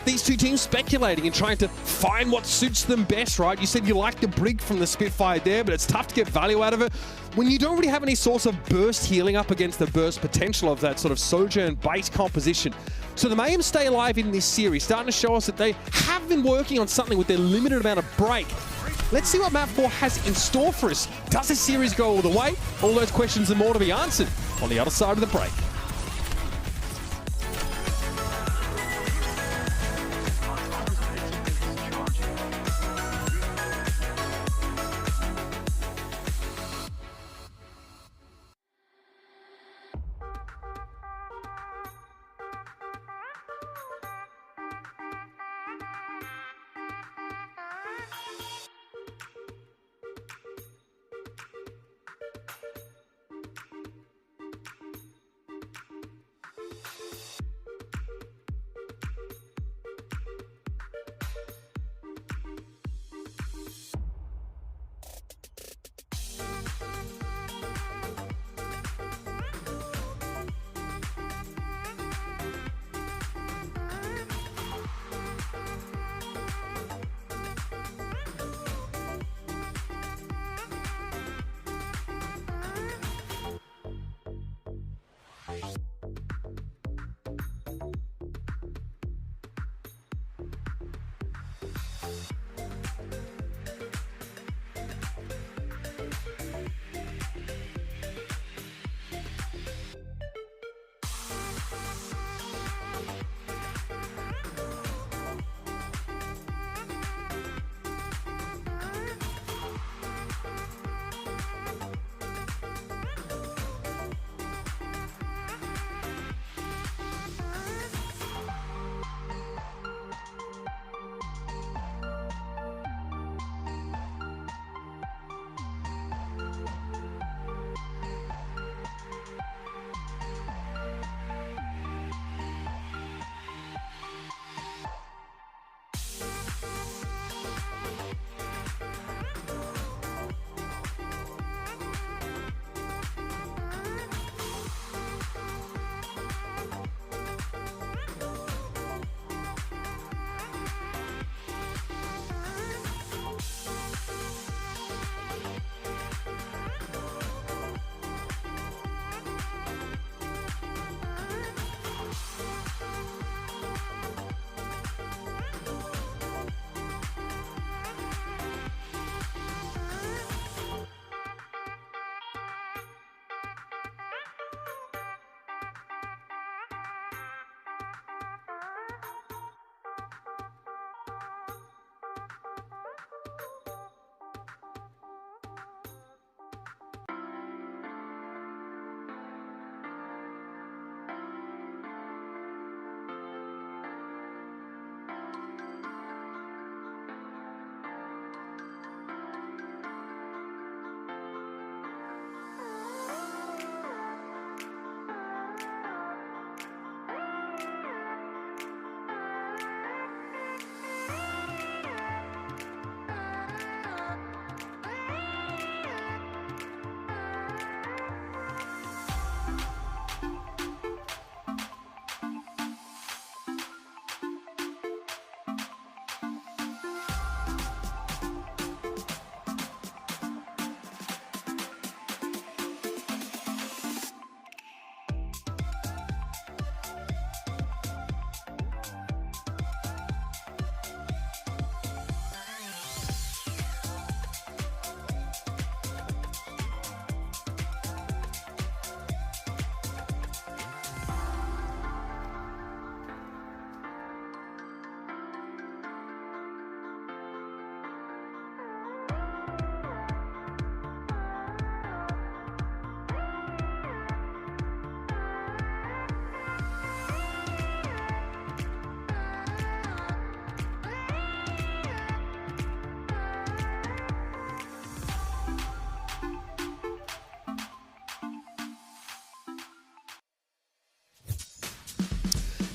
these two teams speculating and trying to find what suits them best, right? You said you like the Brig from the Spitfire there, but it's tough to get value out of it when you don't really have any source of burst healing up against the burst potential of that sort of Sojourn base composition. So the Mayhem stay alive in this series, starting to show us that they have been working on something with their limited amount of break. Let's see what Map 4 has in store for us. Does this series go all the way? All those questions and more to be answered on the other side of the break.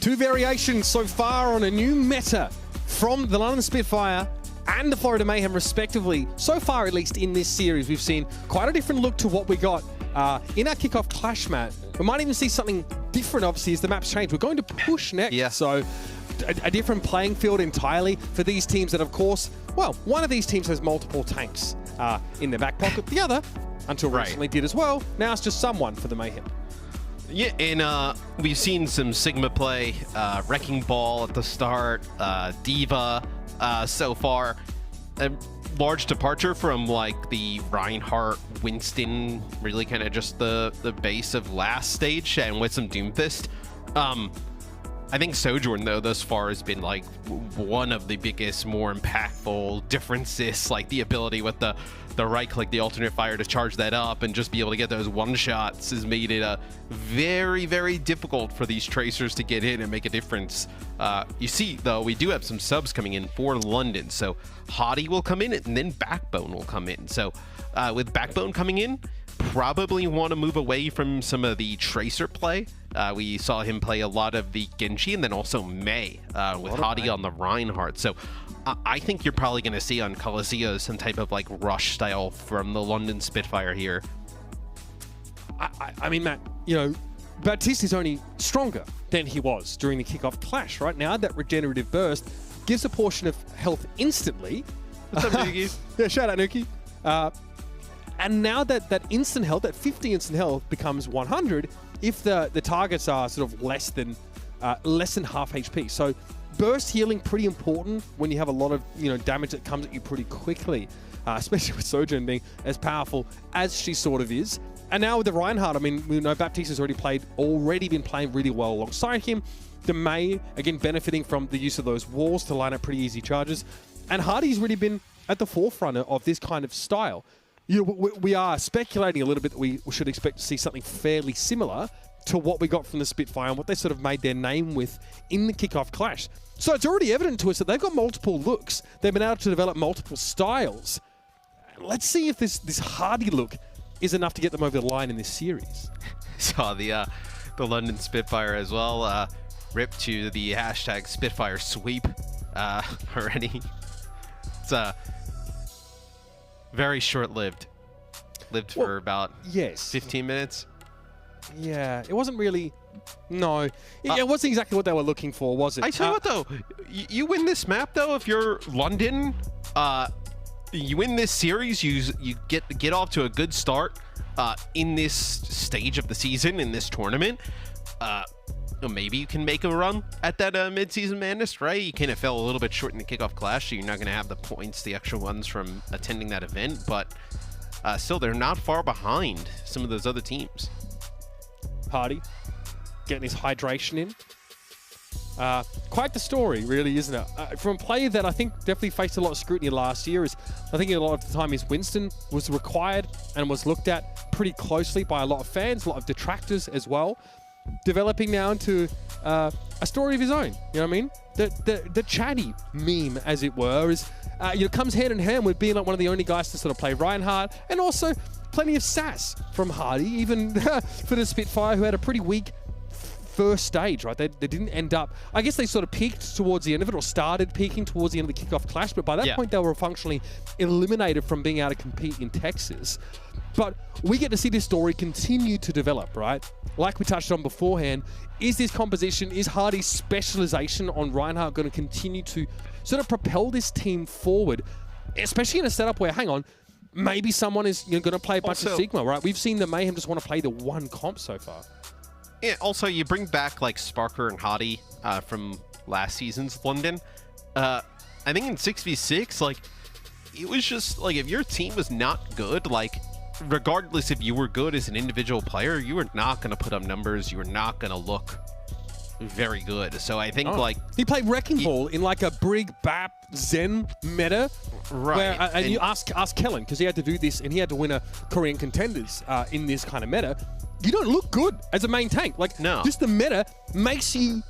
Two variations so far on a new meta from the London Spitfire and the Florida Mayhem, respectively. So far, at least in this series, we've seen quite a different look to what we got in our kickoff clash, Matt. We might even see something different, obviously, as the maps change. We're going to push next, so a different playing field entirely for these teams that, of course, well, one of these teams has multiple tanks in their back pocket. The other, until recently, did as well. Now it's just someone for the Mayhem. Yeah, and we've seen some Sigma play, Wrecking Ball at the start, Diva so far. A large departure from like the Reinhardt, Winston, really kind of just the base of last stage, and with some Doomfist. I think Sojourn, though, thus far has been like one of the biggest, more impactful differences, like the ability with the right click, the alternate fire to charge that up and just be able to get those one shots has made it very, very difficult for these tracers to get in and make a difference. You see, though, we do have some subs coming in for London. So Hottie will come in and then Backbone will come in. So with Backbone coming in, probably want to move away from some of the tracer play. We saw him play a lot of the Genji and then also Mei with Hottie on the Reinhardt. So I think you're probably going to see on Coliseum some type of like rush style from the London Spitfire here. I mean, Matt, you know, Baptiste's only stronger than he was during the kickoff clash, right? Now that regenerative burst gives a portion of health instantly. What's up, Nuki? Yeah, shout out, Nuki. And now that instant health, that 50 instant health becomes 100 if the targets are sort of less than less than half HP. So burst healing, pretty important when you have a lot of damage that comes at you pretty quickly, especially with Sojourn being as powerful as she sort of is. And now with the Reinhardt, I mean, we know Baptiste has already been playing really well alongside him. The May, again, benefiting from the use of those walls to line up pretty easy charges. And Hardy's really been at the forefront of this kind of style. We are speculating a little bit that we should expect to see something fairly similar to what we got from the Spitfire and what they sort of made their name with in the kickoff clash. So it's already evident to us that they've got multiple looks. They've been able to develop multiple styles. Let's see if this Hardy look is enough to get them over the line in this series. Saw the London Spitfire as well. Rip to the hashtag Spitfire sweep already. It's very short-lived. Lived for about 15 minutes. Yeah, it wasn't really... No, it wasn't exactly what they were looking for, was it? I tell you what, though. You win this map, though, if you're London. You win this series, you get off to a good start in this stage of the season, in this tournament. Maybe you can make a run at that Midseason Madness, right? You kind of fell a little bit short in the kickoff clash, so you're not going to have the points, the extra ones from attending that event, but still, they're not far behind some of those other teams. Hardy getting his hydration in. Quite the story, really, isn't it? From a player that I think definitely faced a lot of scrutiny last year, I think a lot of the time his Winston was required and was looked at pretty closely by a lot of fans, a lot of detractors as well. Developing now into a story of his own, you know what I mean? The chatty meme, as it were, is comes hand in hand with being like one of the only guys to sort of play Reinhardt, and also plenty of sass from Hardy, even for the Spitfire, who had a pretty weak first stage, right? They didn't end up... I guess they sort of peaked towards the end of it, or started peaking towards the end of the kickoff clash, but by that point they were functionally eliminated from being able to compete in Texas. But we get to see this story continue to develop, right? Like we touched on beforehand, is this composition, is Hardy's specialization on Reinhardt going to continue to sort of propel this team forward, especially in a setup where, hang on, maybe someone is going to play a bunch of Sigma, right? We've seen the Mayhem just want to play the one comp so far. Yeah, also, you bring back, like, Sparker and Hardy from last season's London. I think in 6v6, like, it was just, like, if your team was not good, like, regardless if you were good as an individual player, you were not going to put up numbers. You were not going to look very good. So I think, like... He played Wrecking Ball in, like, a Brig, Bap, Zen meta. Right. Where, and you ask Kellen, because he had to do this, and he had to win a Korean Contenders in this kind of meta. You don't look good as a main tank. Like, no. Just the meta makes you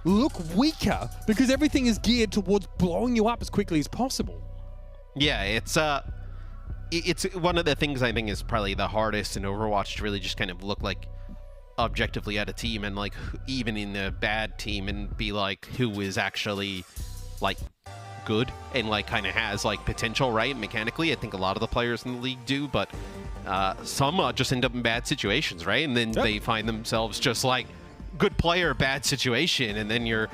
look weaker because everything is geared towards blowing you up as quickly as possible. Yeah, it's one of the things I think is probably the hardest in Overwatch to really just kind of look like objectively at a team, and like even in a bad team, and be like who is actually like good and like kind of has like potential, right? Mechanically, I think a lot of the players in the league do, but some just end up in bad situations, right? And then they find themselves just like good player, bad situation, and then you're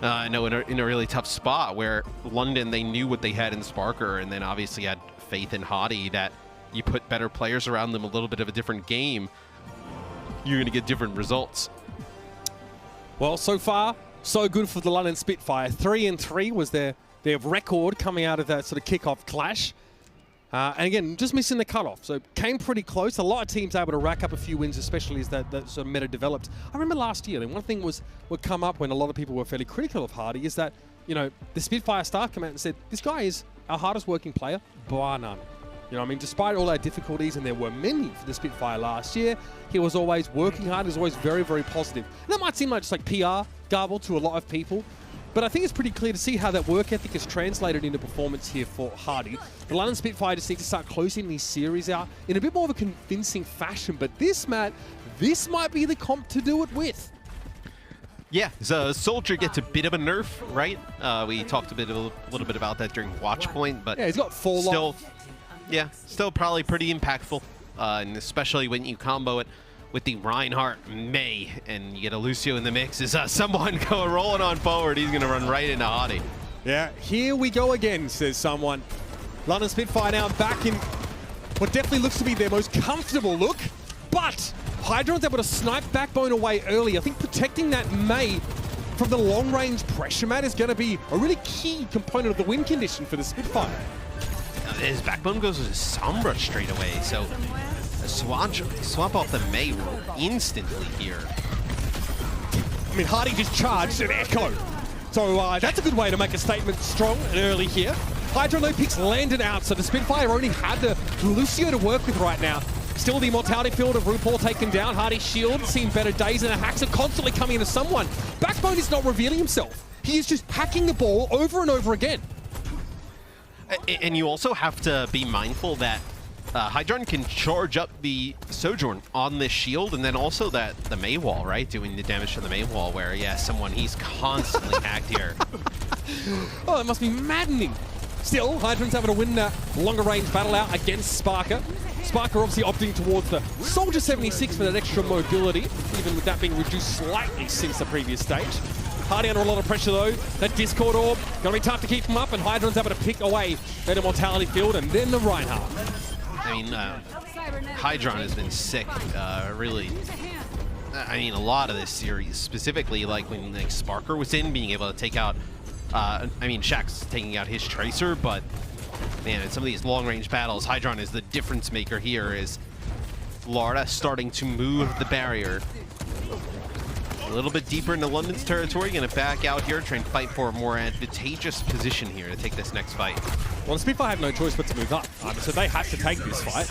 in a really tough spot. Where London, they knew what they had in Sparker, and then obviously had faith in Hardy that you put better players around them, a little bit of a different game, you're going to get different results. Well, so far, so good for the London Spitfire. 3-3 was their record coming out of that sort of kickoff clash. And again, just missing the cutoff. So came pretty close. A lot of teams able to rack up a few wins, especially as that sort of meta developed. I remember last year, and one thing would come up when a lot of people were fairly critical of Hardy is that, you know, the Spitfire staff came out and said, this guy is our hardest working player, bar none. You know what I mean? Despite all our difficulties, and there were many for the Spitfire last year, he was always working hard. He was always very, very positive. And that might seem like just like PR garble to a lot of people, but I think it's pretty clear to see how that work ethic is translated into performance here for Hardy. The London Spitfire just need to start closing these series out in a bit more of a convincing fashion, but this might be the comp to do it with. Yeah, so Soldier gets a bit of a nerf, right? We talked a little bit about that during Watchpoint, but yeah, he's got full still, yeah, still probably pretty impactful, and especially when you combo it with the Reinhardt May, and you get a Lucio in the mix. Is someone rolling on forward? He's going to run right into Hardy. Yeah, here we go again, says someone. London Spitfire now back in what definitely looks to be their most comfortable look, but Hydron's able to snipe Backbone away early. I think protecting that May from the long-range pressure, Matt, is going to be a really key component of the win condition for the Spitfire. His Backbone goes with Sombra straight away, so a swap off the May instantly here. I mean, Hardy just charged an Echo. So that's a good way to make a statement strong and early here. Hydro no picks landed out, so the Spitfire only had the Lucio to work with right now. Still the immortality field of RuPaul taken down. Hardy's shield seen better days, and the hacks are constantly coming into someone. Backbone is not revealing himself. He is just hacking the ball over and over again. And you also have to be mindful that Hydron can charge up the Sojourn on this shield, and then also that the May wall, right? Doing the damage to the May wall, where, yeah, he's constantly hacked here. Oh, it must be maddening. Still, Hydron's having to win that longer range battle out against Sparker. Sparker obviously opting towards the Soldier 76 for that extra mobility, even with that being reduced slightly since the previous stage. Hardy under a lot of pressure though. That Discord orb, gonna be tough to keep him up, and Hydron's able to pick away that immortality field, and then the Reinhardt. I mean, Hydron has been sick, really. I mean, a lot of this series, specifically like when like Sparker was in, being able to take out, I mean, Shaq's taking out his Tracer, but man, in some of these long-range battles, Hydron is the difference maker here, is Florida starting to move the barrier. A little bit deeper into London's territory, gonna back out here, try and fight for a more advantageous position here to take this next fight. Well, the Spitfire have no choice but to move up, so they have to take this fight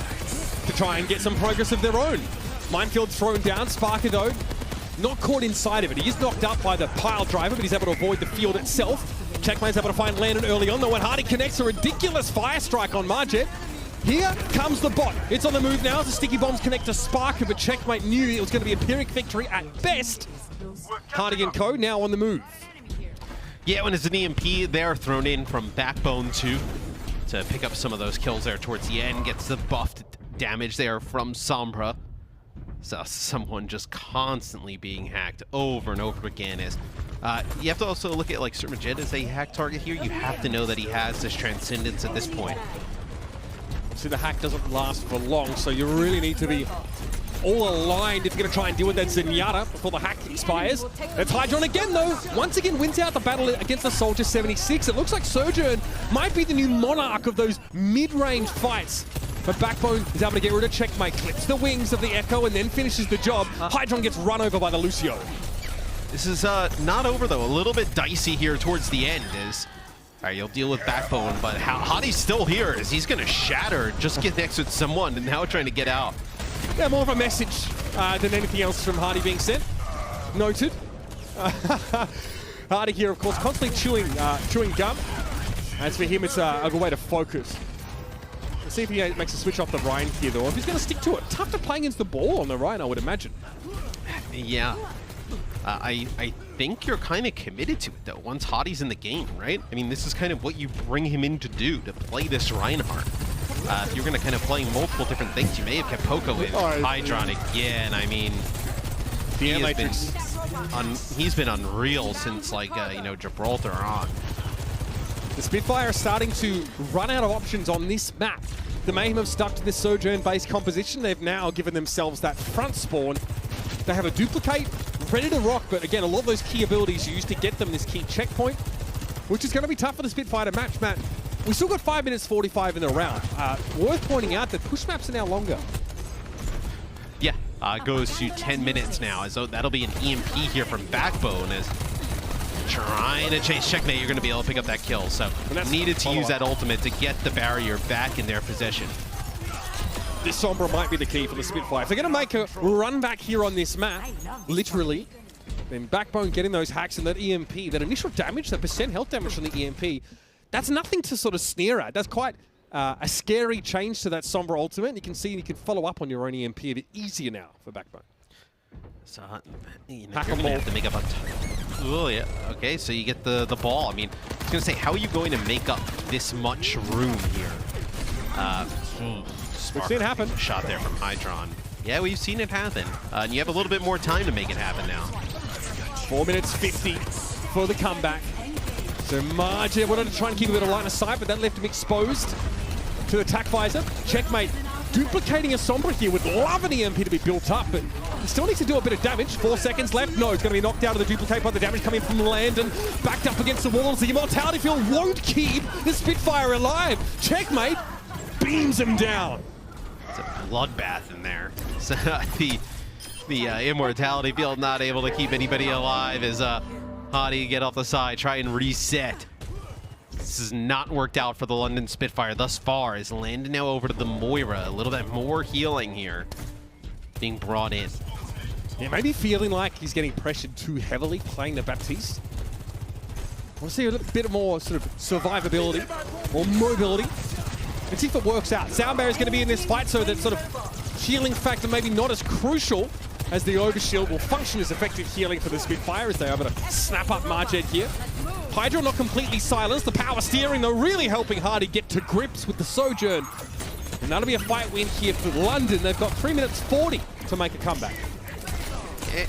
to try and get some progress of their own. Minefield thrown down, Sparker though, not caught inside of it. He is knocked up by the pile driver, but he's able to avoid the field itself. Checkmate's able to find Landon early on, though when Hardy connects a ridiculous fire strike on Marjet. Here comes the bot. It's on the move now as the sticky bombs connect to Sparker, but Checkmate knew it was going to be a Pyrrhic victory at best. Hardy and co now on the move. Yeah, when it's an EMP there thrown in from Backbone 2 to pick up some of those kills there towards the end, gets the buffed damage there from Sombra. So someone just constantly being hacked over and over again. As you have to also look at like Sir Majed as a hack target here. You have to know that he has this transcendence at this point. See, the hack doesn't last for long, so you really need to be all aligned if you're going to try and deal with that Zenyatta before the hack expires. That's Hydron again, though. Once again, wins out the battle against the Soldier 76. It looks like Sojourn might be the new monarch of those mid-range fights. But Backbone is able to get rid of Checkmate, clips the wings of the Echo, and then finishes the job. Hydron gets run over by the Lucio. This is not over, though. A little bit dicey here towards the end. All right, you'll deal with Backbone, but Hardy's still here as he's going to shatter, just get next with someone, and now trying to get out. Yeah, more of a message than anything else from Hardy being sent. Noted. Hardy here, of course, constantly chewing gum. As for him, it's a good way to focus. Let's see if he makes a switch off the Ryan here, though. If he's going to stick to it. Tough to play against the ball on the Ryan, I would imagine. Yeah. I think you're kind of committed to it, though, once Hardy's in the game, right? I mean, this is kind of what you bring him in to do, to play this Reinhardt. If you're going to kind of play multiple different things, you may have kept Poco in. Hydron again, I mean, he's been unreal since, like, you know, Gibraltar on. The Spitfire are starting to run out of options on this map. The Mayhem have stuck to this Sojourn-based composition. They've now given themselves that front spawn. They have a duplicate ready to rock, but again, a lot of those key abilities used to get them this key checkpoint, which is going to be tough for the Spitfire to match, Matt. We still got 5 minutes 45 in the round. Worth pointing out that push maps are now longer. Yeah, goes to 10 minutes now, as though that'll be an EMP here from Backbone, as trying to chase Checkmate. You're going to be able to pick up that kill, so needed to use that ultimate to get the barrier back in their possession. This Sombra might be the key for the Spitfire. If they're going to make a run back here on this map, literally, then Backbone getting those hacks and that EMP, that initial damage, that percent health damage from the EMP, that's nothing to sort of sneer at. That's quite a scary change to that Sombra ultimate. You can see you can follow up on your own EMP a bit easier now for Backbone. So, you know, you're going to have to make up a... Oh, yeah. Okay, so you get the ball. I mean, I was going to say, how are you going to make up this much room here? We've seen it happen. Shot there from Hydron. Yeah, we've seen it happen. And you have a little bit more time to make it happen now. 4 minutes 50 for the comeback. So Marjet wanted to try and keep a bit of line of sight, but that left him exposed to the attack visor. Checkmate duplicating a Sombra here, would love an EMP to be built up, but Still needs to do a bit of damage. 4 seconds left. No, it's going to be knocked out of the duplicate by the damage coming from Landon. Backed up against the walls. The Immortality Field won't keep the Spitfire alive. Checkmate beams him down. It's a bloodbath in there. So the Immortality Field not able to keep anybody alive as Hadi get off the side, try and reset. This has not worked out for the London Spitfire thus far, as Landon now over to the Moira. A little bit more healing here being brought in. Yeah, maybe feeling like he's getting pressured too heavily playing the Baptiste. I want to see a little bit more sort of survivability or mobility. And see if it works out. Sound Barrier is going to be in this fight, so that sort of healing factor maybe not as crucial as the Overshield will function as effective healing for the Spitfire as they're able to snap up Marged here. Hydra not completely silenced. The power steering, though, really helping Hardy get to grips with the Sojourn. And that'll be a fight win here for London. They've got 3 minutes 40 to make a comeback.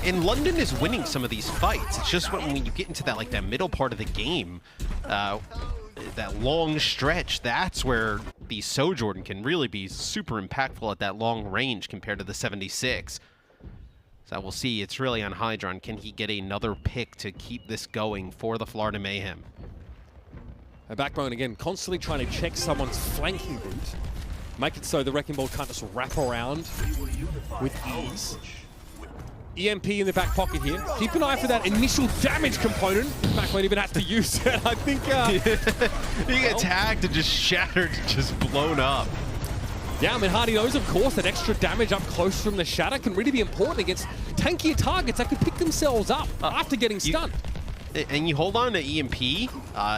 And London is winning some of these fights. It's just when you get into that middle part of the game, that long stretch, that's where the Sojourn can really be super impactful at that long range compared to the 76. So we'll see. It's really on Hydron. Can he get another pick to keep this going for the Florida Mayhem? A Backbone, again, constantly trying to check someone's flanking route. Make it so the Wrecking Ball can't just wrap around with ease. EMP in the back pocket here. Keep an eye for that initial damage component. Backbone even has to use it. I think... he gets hacked and just shattered, just blown up. Yeah, I mean, Hardy knows, of course, that extra damage up close from the shatter can really be important against tankier targets that could pick themselves up after getting stunned. And you hold on to EMP.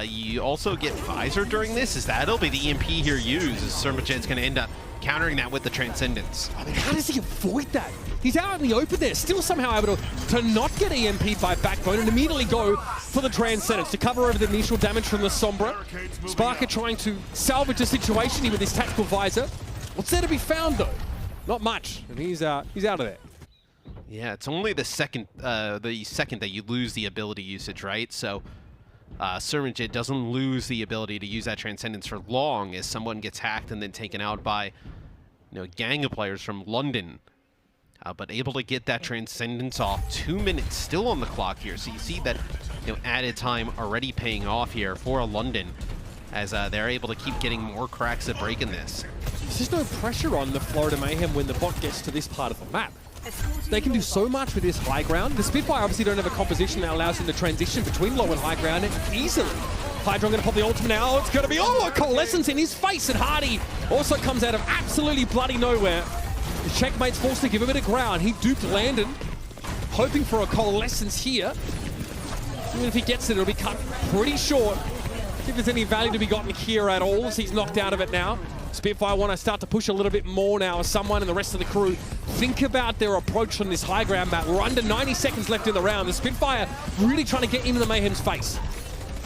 You also get Visor during this, as that'll be the EMP here used, as Sermajed's going to end up countering that with the Transcendence. I mean, how does he avoid that? He's out in the open there, still somehow able to not get EMP'd by Backbone and immediately go for the Transcendence to cover over the initial damage from the Sombra. Sparker trying to salvage the situation here with his tactical visor. What's there to be found, though? Not much, and he's out of there. Yeah, it's only the second that you lose the ability usage, right? So Sermajid doesn't lose the ability to use that Transcendence for long as someone gets hacked and then taken out by a gang of players from London. But able to get that Transcendence off. 2 minutes still on the clock here. So you see that added time already paying off here for London as they're able to keep getting more cracks at breaking this. There's no pressure on the Florida Mayhem when the bot gets to this part of the map. They can do so much with this high ground. The Spitfire obviously don't have a composition that allows them to transition between low and high ground easily. Hydron going to pop the ultimate now. It's going to be, a Coalescence in his face, and Hardy also comes out of absolutely bloody nowhere. The Checkmate's forced to give a bit of ground. He duped Landon, hoping for a Coalescence here. Even if he gets it, it'll be cut pretty short. If there's any value to be gotten here at all, as he's knocked out of it now. Spitfire want to start to push a little bit more now as someone and the rest of the crew think about their approach on this high ground map. We're under 90 seconds left in the round. The Spitfire really trying to get into the Mayhem's face.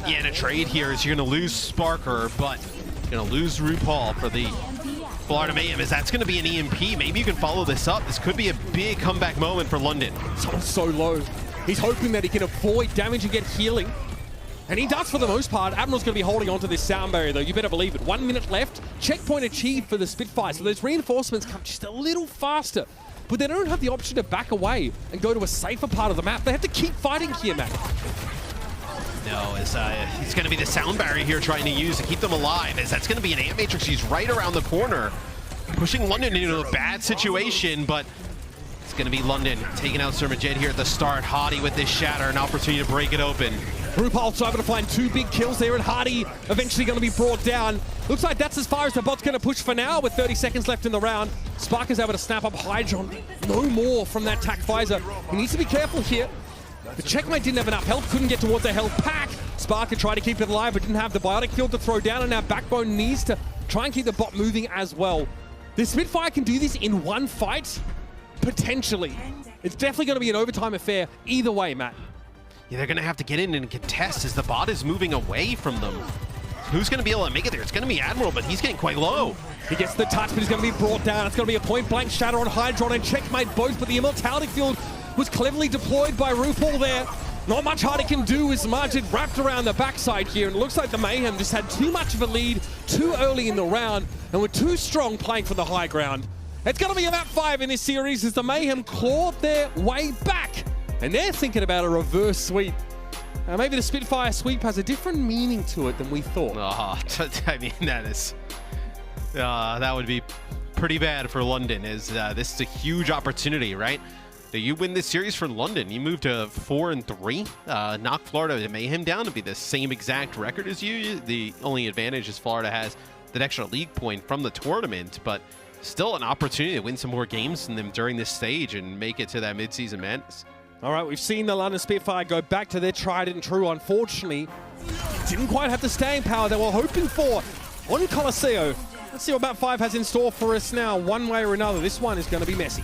Yeah, and a trade here is you're going to lose Sparker, but you're going to lose RuPaul for the Florida Mayhem, as that's going to be an EMP. Maybe you can follow this up. This could be a big comeback moment for London. Someone's so low. He's hoping that he can avoid damage and get healing. And he does for the most part. Admiral's going to be holding on to this sound barrier, though. You better believe it. 1 minute left. Checkpoint achieved for the Spitfire. So those reinforcements come just a little faster. But they don't have the option to back away and go to a safer part of the map. They have to keep fighting here, Matt. No, it's going to be the sound barrier here trying to use to keep them alive, as that's going to be an Ant Matrix. He's right around the corner, pushing London into a bad situation, but it's going to be London taking out Sermajed here at the start. Hadi with this shatter, an opportunity to break it open. RuPaul's able to find 2 big kills there, and Hardy eventually going to be brought down. Looks like that's as far as the bot's going to push for now with 30 seconds left in the round. Spark is able to snap up Hydron. No more from that tac visor. He needs to be careful here. The Checkmate didn't have enough health, couldn't get towards their health pack. Spark tried to keep it alive, but didn't have the biotic field to throw down, and now Backbone needs to try and keep the bot moving as well. The Spitfire can do this in one fight, potentially. It's definitely going to be an overtime affair either way, Matt. Yeah, they're going to have to get in and contest as the bot is moving away from them. Who's going to be able to make it there? It's going to be Admiral, but he's getting quite low. He gets the touch, but he's going to be brought down. It's going to be a point-blank shatter on Hydron and Checkmate both, but the Immortality Field was cleverly deployed by RuPaul there. Not much Hardy can do as Margid wrapped around the backside here, and it looks like the Mayhem just had too much of a lead too early in the round and were too strong playing for the high ground. It's going to be a map 5 in this series as the Mayhem clawed their way back. And they're thinking about a reverse sweep. Maybe the Spitfire sweep has a different meaning to it than we thought. Oh, I mean, that would be pretty bad for London, as this is a huge opportunity, right? You win this series for London, you move to 4-3, knock Florida and Mayhem down to be the same exact record as you. The only advantage is Florida has that extra league point from the tournament, but still an opportunity to win some more games than them during this stage and make it to that midseason madness. All right, we've seen the London Spitfire go back to their tried and true. Unfortunately, didn't quite have the staying power they were hoping for on Colosseo. Let's see what map 5 has in store for us now. One way or another, this one is going to be messy.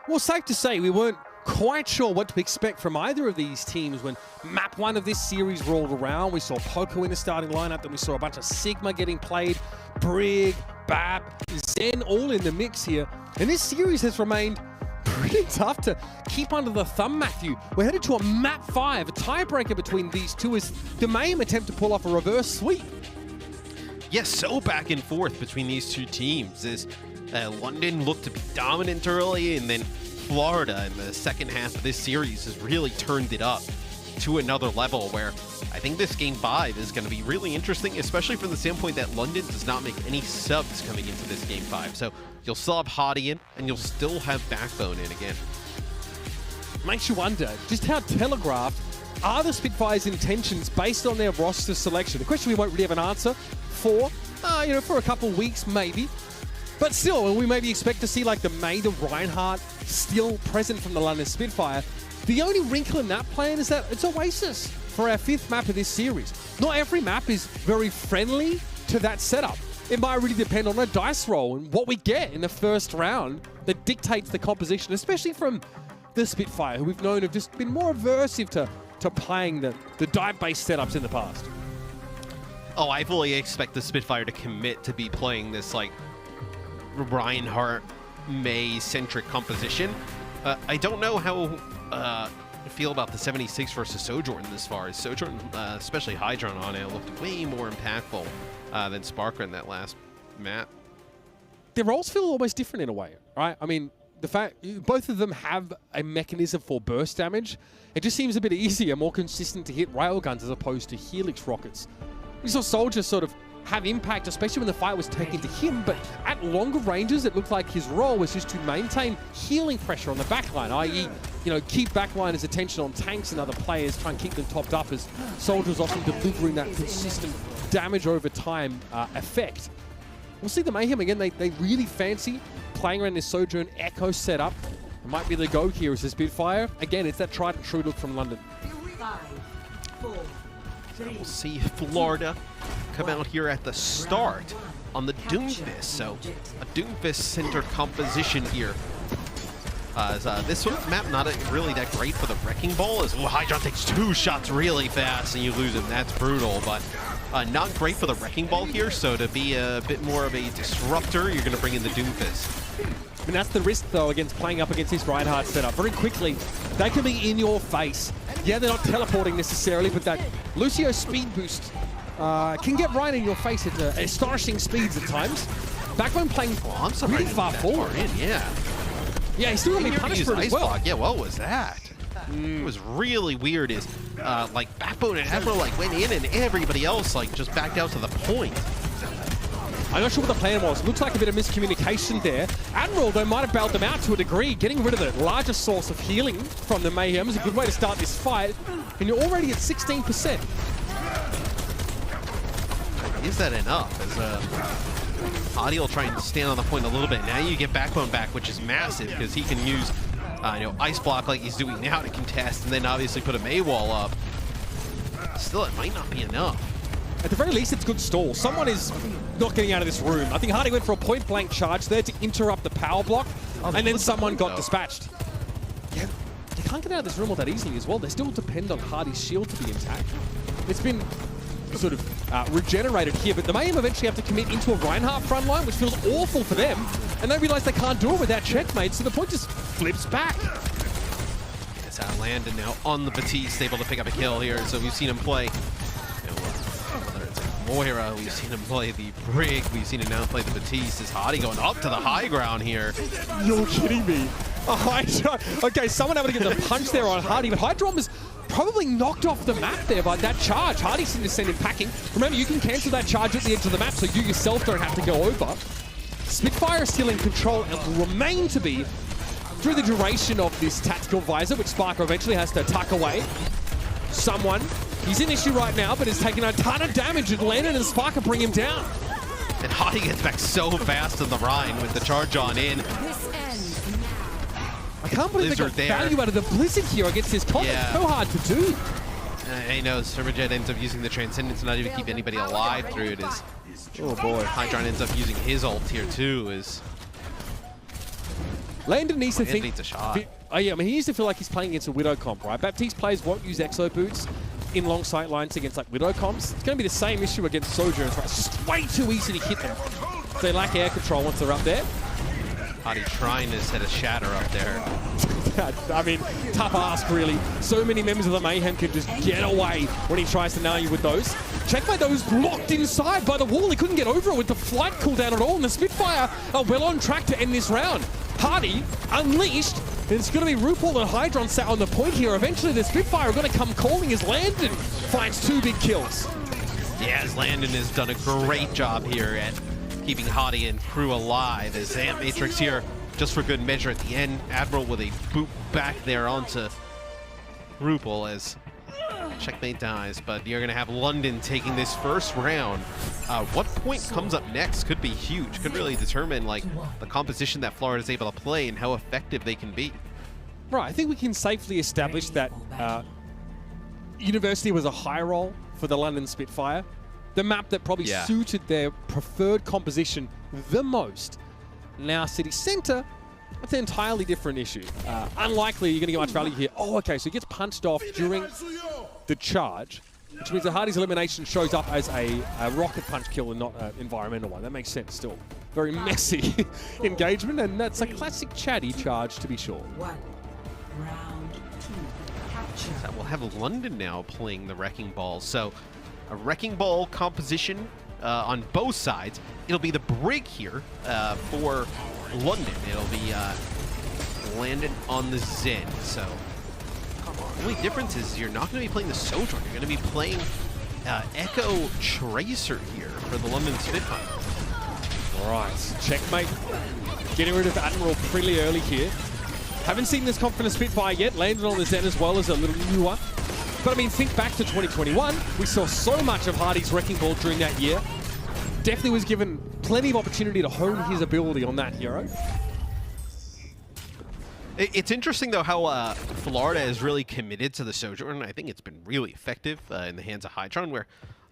Well, safe to say we weren't quite sure what to expect from either of these teams when map 1 of this series rolled around. We saw Poco in the starting lineup, then we saw a bunch of Sigma getting played, Brig, Bap, Zen all in the mix here. And this series has remained pretty tough to keep under the thumb, Matthew. We're headed to a map 5, a tiebreaker between these two as the Mayhem attempt to pull off a reverse sweep. Yes, so back and forth between these two teams as London looked to be dominant early and then Florida in the second half of this series has really turned it up to another level where I think this Game 5 is going to be really interesting, especially from the standpoint that London does not make any subs coming into this Game 5. So you'll still have Hottie in, and you'll still have Backbone in again. Makes you wonder just how telegraphed are the Spitfire's intentions based on their roster selection. The question we won't really have an answer for, for a couple weeks maybe. But still, we maybe expect to see like the May, the Reinhardt still present from the London Spitfire. The only wrinkle in that plan is that it's Oasis for our 5th map of this series. Not every map is very friendly to that setup. It might really depend on a dice roll and what we get in the first round that dictates the composition, especially from the Spitfire, who we've known have just been more aversive to playing the dive-based setups in the past. Oh, I fully expect the Spitfire to commit to be playing this like Reinhardt May-centric composition. I don't know how I feel about the 76 versus Sojourn this far. Sojourn, especially Hydron on it, looked way more impactful than Sparker in that last map. Their roles feel almost different in a way, right? I mean, the fact both of them have a mechanism for burst damage. It just seems a bit easier, more consistent to hit railguns as opposed to Helix rockets. We saw Soldier sort of have impact, especially when the fight was taken to him, but at longer ranges, it looked like his role was just to maintain healing pressure on the backline, i.e., keep backliners' attention on tanks and other players, try and keep them topped up as Soldier's often delivering that consistent damage over time effect. We'll see the Mayhem again. They really fancy playing around this Sojourn Echo setup. It might be the go here as the Spitfire. Again, it's that tried and true look from London. 5, 4, 3, we'll see Florida come out here at the start on the Doomfist. So a Doomfist-centered composition here. This sort of map not really that great for the Wrecking Ball, as Hydron takes 2 shots really fast and you lose him. That's brutal, but not great for the Wrecking Ball here. So to be a bit more of a disruptor, you're going to bring in the Doomfist. And that's the risk, though, against playing up against this Reinhardt setup. Very quickly, they can be in your face. Yeah, they're not teleporting necessarily, but that Lucio speed boost can get right in your face at astonishing speeds at times. Backbone playing really far forward. Yeah, he's still going to be punished for it as well. Yeah, what was that? It was really weird is like Backbone and Admiral went in and everybody else just backed out to the point. I'm not sure what the plan was. Looks like a bit of miscommunication there. Admiral, though, might have bailed them out to a degree. Getting rid of the largest source of healing from the Mayhem is a good way to start this fight. And you're already at 16%. Is that enough? As Adi will try and stand on the point a little bit. Now you get Backbone back, which is massive because he can use Ice Block like he's doing now to contest, and then obviously put a May wall up. Still, it might not be enough. At the very least, it's good stall. Someone is not getting out of this room. I think Hardy went for a point-blank charge there to interrupt the power block, and then someone got dispatched. Yeah, they can't get out of this room all that easily as well. They still depend on Hardy's shield to be intact. It's been sort of regenerated here, but the Mayhem eventually have to commit into a Reinhardt front line, which feels awful for them, and they realize they can't do it without checkmate, so the point just flips back. It's Landon now on the Batiste, able to pick up a kill here, so we've seen him play whether it's Moira, we've seen him play the Brig, we've seen him now play the Batiste. Is Hottie going up to the high ground here? You're kidding me. Okay, someone able to get the punch there on Hardy, but Hydron was probably knocked off the map there by that charge. Hardy seemed to send him packing. Remember, you can cancel that charge at the edge of the map, so you yourself don't have to go over. Spitfire is still in control and will remain to be through the duration of this tactical visor, which Sparker eventually has to tuck away. He's in issue right now, but is taking a ton of damage, and Landon and Sparker bring him down. And Hottie gets back so fast in the Rhine with the charge on in. I can't believe they got value out of the Blizzard here against this comp. It's so hard to do. He knows Serverjet ends up using the Transcendence to not even keep anybody alive through it. Oh boy. Hydron ends up using his ult here too. Landon needs to think. Needs a shot. Oh yeah, I mean, he needs to feel like he's playing against a Widow comp, right? Baptiste players won't use Exo Boots in long sight lines against Widow comps. It's going to be the same issue against Sojourn. Right? It's just way too easy to hit them. They lack air control once they're up there. Hadi trying to set a shatter up there. I mean, tough ask, really. So many members of the Mayhem can just get away when he tries to nail you with those. Checkmate, though, was locked inside by the wall. He couldn't get over it with the flight cooldown at all, and the Spitfire are well on track to end this round. Hadi unleashed. It's going to be RuPaul and Hydron sat on the point here. Eventually, the Spitfire are going to come calling as Landon finds 2 big kills. Yeah, as Landon has done a great job here at keeping Hadi and crew alive. As Amp Matrix here, just for good measure at the end. Admiral with a boot back there onto RuPaul as Checkmate dies, but you're going to have London taking this first round. What point comes up next could be huge. Could really determine like the composition that Florida is able to play and how effective they can be. Right, I think we can safely establish that University was a high roll for the London Spitfire. The map that probably suited their preferred composition the most. Now City Center, that's an entirely different issue. Unlikely you're going to get much value here. Oh, okay, so he gets punched off during the charge, which means that Hardy's elimination shows up as a rocket punch kill and not an environmental one. That makes sense still. Very messy engagement, and that's a classic chatty charge to be sure. Round 2, capture. So we'll have London now playing the Wrecking Ball. So a Wrecking Ball composition on both sides. It'll be the Brig here for London. It'll be Landon on the Zen. So the only difference is you're not going to be playing the Sojourn. You're going to be playing Echo Tracer here for the London Spitfire. All right, Checkmate getting rid of Admiral pretty early here. Haven't seen this comp from the Spitfire yet. Landed on the Zen as well as a little newer. But I mean, think back to 2021. We saw so much of Hardy's Wrecking Ball during that year. Definitely was given plenty of opportunity to hone his ability on that hero. It's interesting, though, how Florida is really committed to the Sojourn. I think it's been really effective in the hands of Hydron, where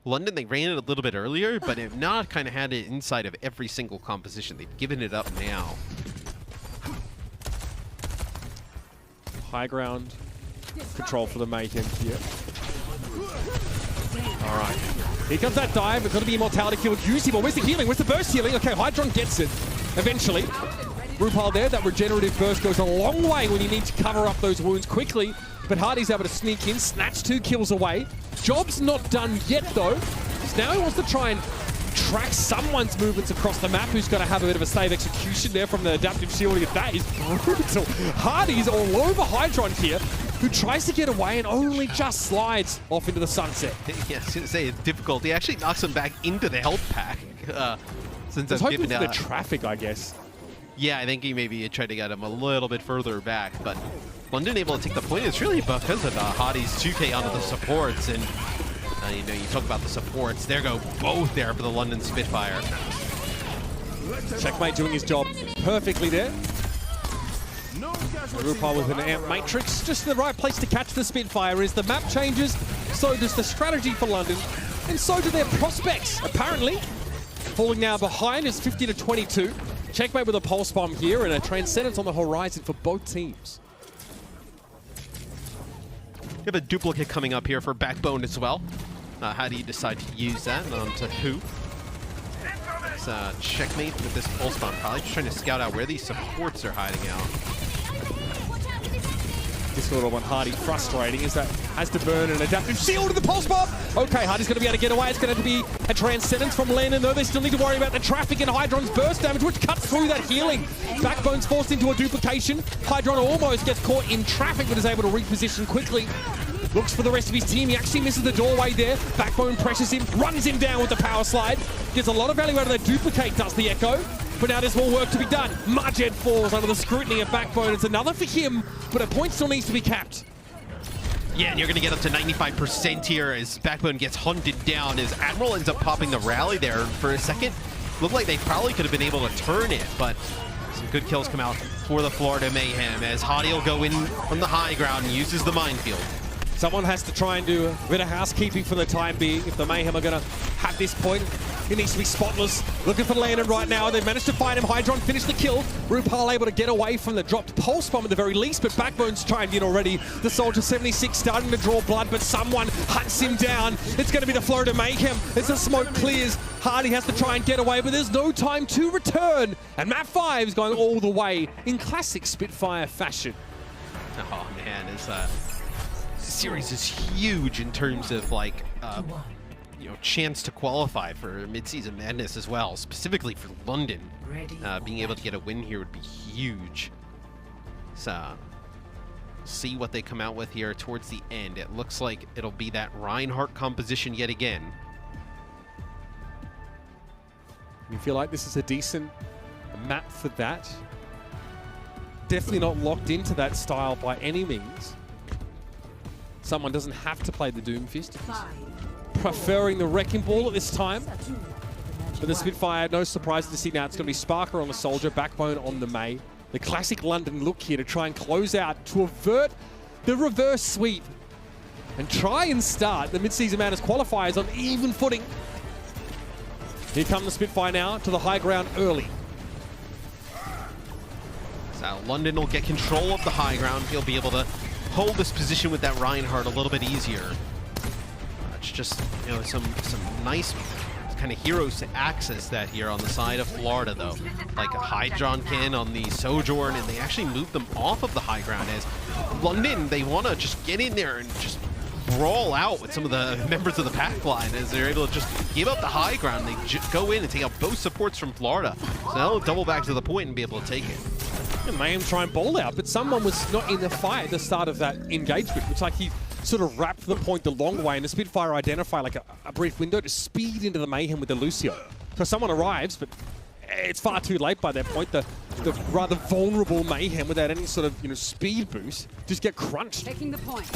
London, they ran it a little bit earlier, but have not kind of had it inside of every single composition. They've given it up now. High ground control for the Mayhem here. All right. Here comes that dive. It's going to be immortality kill. Juicy ball. Where's the healing? Where's the burst healing? Okay, Hydron gets it eventually. RuPaul there. That regenerative burst goes a long way when you need to cover up those wounds quickly. But Hardy's able to sneak in, snatch 2 kills away. Job's not done yet, though. So now he wants to try and track someone's movements across the map, who's going to have a bit of a save execution there from the adaptive shielding. That is brutal. Hardy's all over Hydron here, who tries to get away and only just slides off into the sunset. Yeah, I was going to say it's difficult. He actually knocks him back into the health pack. Since I've given the traffic, I guess. Yeah, I think he maybe tried to get him a little bit further back, but London able to take the point. It's really because of Hadi's 2K onto the supports, and you know, you talk about the supports. There go both there for the London Spitfire. Checkmate doing his job perfectly there. RuPaul with an Amp Matrix. Just the right place to catch the Spitfire. Is the map changes, so does the strategy for London, and so do their prospects, apparently. Falling now behind is 50 to 22. Checkmate with a pulse bomb here and a transcendence on the horizon for both teams. We have a duplicate coming up here for Backbone as well. How do you decide to use that and onto who? It's Checkmate with this pulse bomb, probably just trying to scout out where these supports are hiding out. This little one, Hardy, frustrating, is that has to burn an adaptive shield to the pulse bomb. Okay, Hardy's going to be able to get away. It's going to have to be a transcendence from Landon, though. They still need to worry about the traffic and Hydron's burst damage, which cuts through that healing. Backbone's forced into a duplication. Hydron almost gets caught in traffic, but is able to reposition quickly. Looks for the rest of his team. He actually misses the doorway there. Backbone pressures him, runs him down with the power slide. Gets a lot of value out of that duplicate, does the Echo. But now there's more work to be done. Marjed falls under the scrutiny of Backbone. It's another for him, but a point still needs to be capped. Yeah, and you're going to get up to 95% here as Backbone gets hunted down, as Admiral ends up popping the rally there for a second. Looked like they probably could have been able to turn it, but some good kills come out for the Florida Mayhem as Hadi will go in from the high ground and uses the minefield. Someone has to try and do a bit of housekeeping for the time being if the Mayhem are going to have this point. He needs to be spotless. Looking for Landon right now. They've managed to find him. Hydron finished the kill. Rupal able to get away from the dropped pulse bomb at the very least, but Backbone's chimed in already. The Soldier 76 starting to draw blood, but someone hunts him down. It's going to be the Florida Mayhem as the smoke clears. Hardy has to try and get away, but there's no time to return. And map 5 is going all the way in classic Spitfire fashion. Oh man, this series is huge in terms of like chance to qualify for Midseason Madness as well. Specifically for London, being able to get a win here would be huge. So see what they come out with here towards the end. It looks like it'll be that Reinhardt composition yet again. You feel like this is a decent map for that? Definitely not locked into that style by any means. Someone doesn't have to play the Doomfist. Preferring the Wrecking Ball at this time. But the Spitfire, no surprise to see now. It's going to be Sparker on the Soldier, Backbone on the May. The classic London look here to try and close out, to avert the reverse sweep. And try and start the Midseason Madness qualifiers on even footing. Here come the Spitfire now to the high ground early. So London will get control of the high ground. He'll be able to hold this position with that Reinhardt a little bit easier. It's just, some nice kind of heroes to access that here on the side of Florida, though. Like Hydron can on the Sojourn, and they actually moved them off of the high ground as London, they want to just get in there and just brawl out with some of the members of the pack line as they're able to just give up the high ground. They go in and take out both supports from Florida. So now they'll double back to the point and be able to take it. And Mayhem try and ball out, but someone was not in the fight at the start of that engagement. Looks like he sort of wrapped the point the long way, and the Spitfire identify like a brief window to speed into the Mayhem with the Lucio. So someone arrives, but it's far too late by that point. The rather vulnerable Mayhem without any sort of speed boost just get crunched. Taking the point.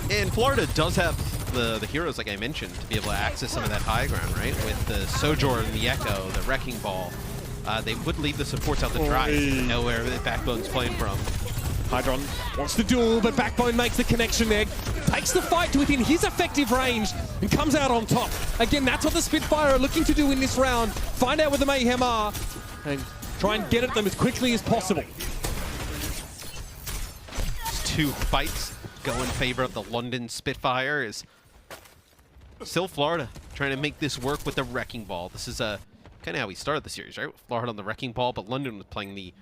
And Florida does have the heroes, like I mentioned, to be able to access some of that high ground, right? With the Sojourn, the Echo, the Wrecking Ball. They would leave the supports out to dry. Know where the Backbone's playing from. Hydron wants the duel, but Backbone makes the connection there. Takes the fight to within his effective range and comes out on top. Again, that's what the Spitfire are looking to do in this round. Find out where the Mayhem are and try and get at them as quickly as possible. Two fights go in favor of the London Spitfire. Is still Florida trying to make this work with the Wrecking Ball. This is kind of how we started the series, right? Florida on the Wrecking Ball, but London was playing the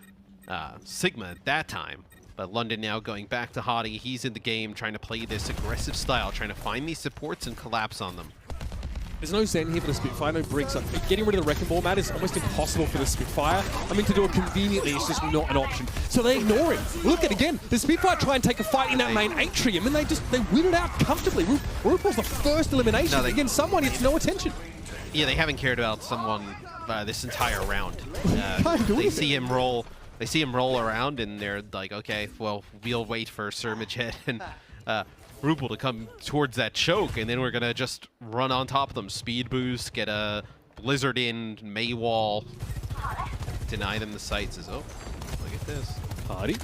Sigma at that time. But London now going back to Hottie. He's in the game trying to play this aggressive style, trying to find these supports and collapse on them. There's no Zen here for the Spitfire, no bricks. Getting rid of the Wrecking Ball, Matt, is almost impossible for the Spitfire. I mean, to do it conveniently is just not an option. So they ignore him. Look at again, the Spitfire try and take a fight in that main atrium, and they win it out comfortably. RuPaul's the first elimination. Again, someone gets no attention. Yeah, they haven't cared about someone this entire round. They see him roll. They see him roll around, and they're like, okay, well, we'll wait for Surmajet and Rupal to come towards that choke, and then we're going to just run on top of them. Speed boost, get a Blizzard in, Maywall, deny them the sights. Oh, look at this. Hardy.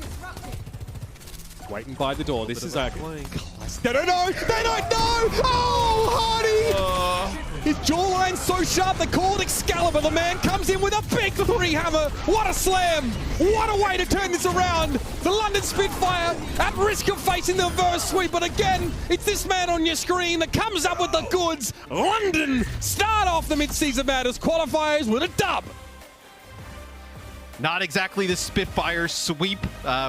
Waiting by the door. This is a classic. No! They don't know! Oh, Hardy! His jawline's so sharp, they call it Excalibur. The man comes in with a big 3-hammer. What a slam! What a way to turn this around! The London Spitfire at risk of facing the reverse sweep, but again, it's this man on your screen that comes up with the goods. London start off the Midseason Madness qualifiers with a dub. Not exactly the Spitfire sweep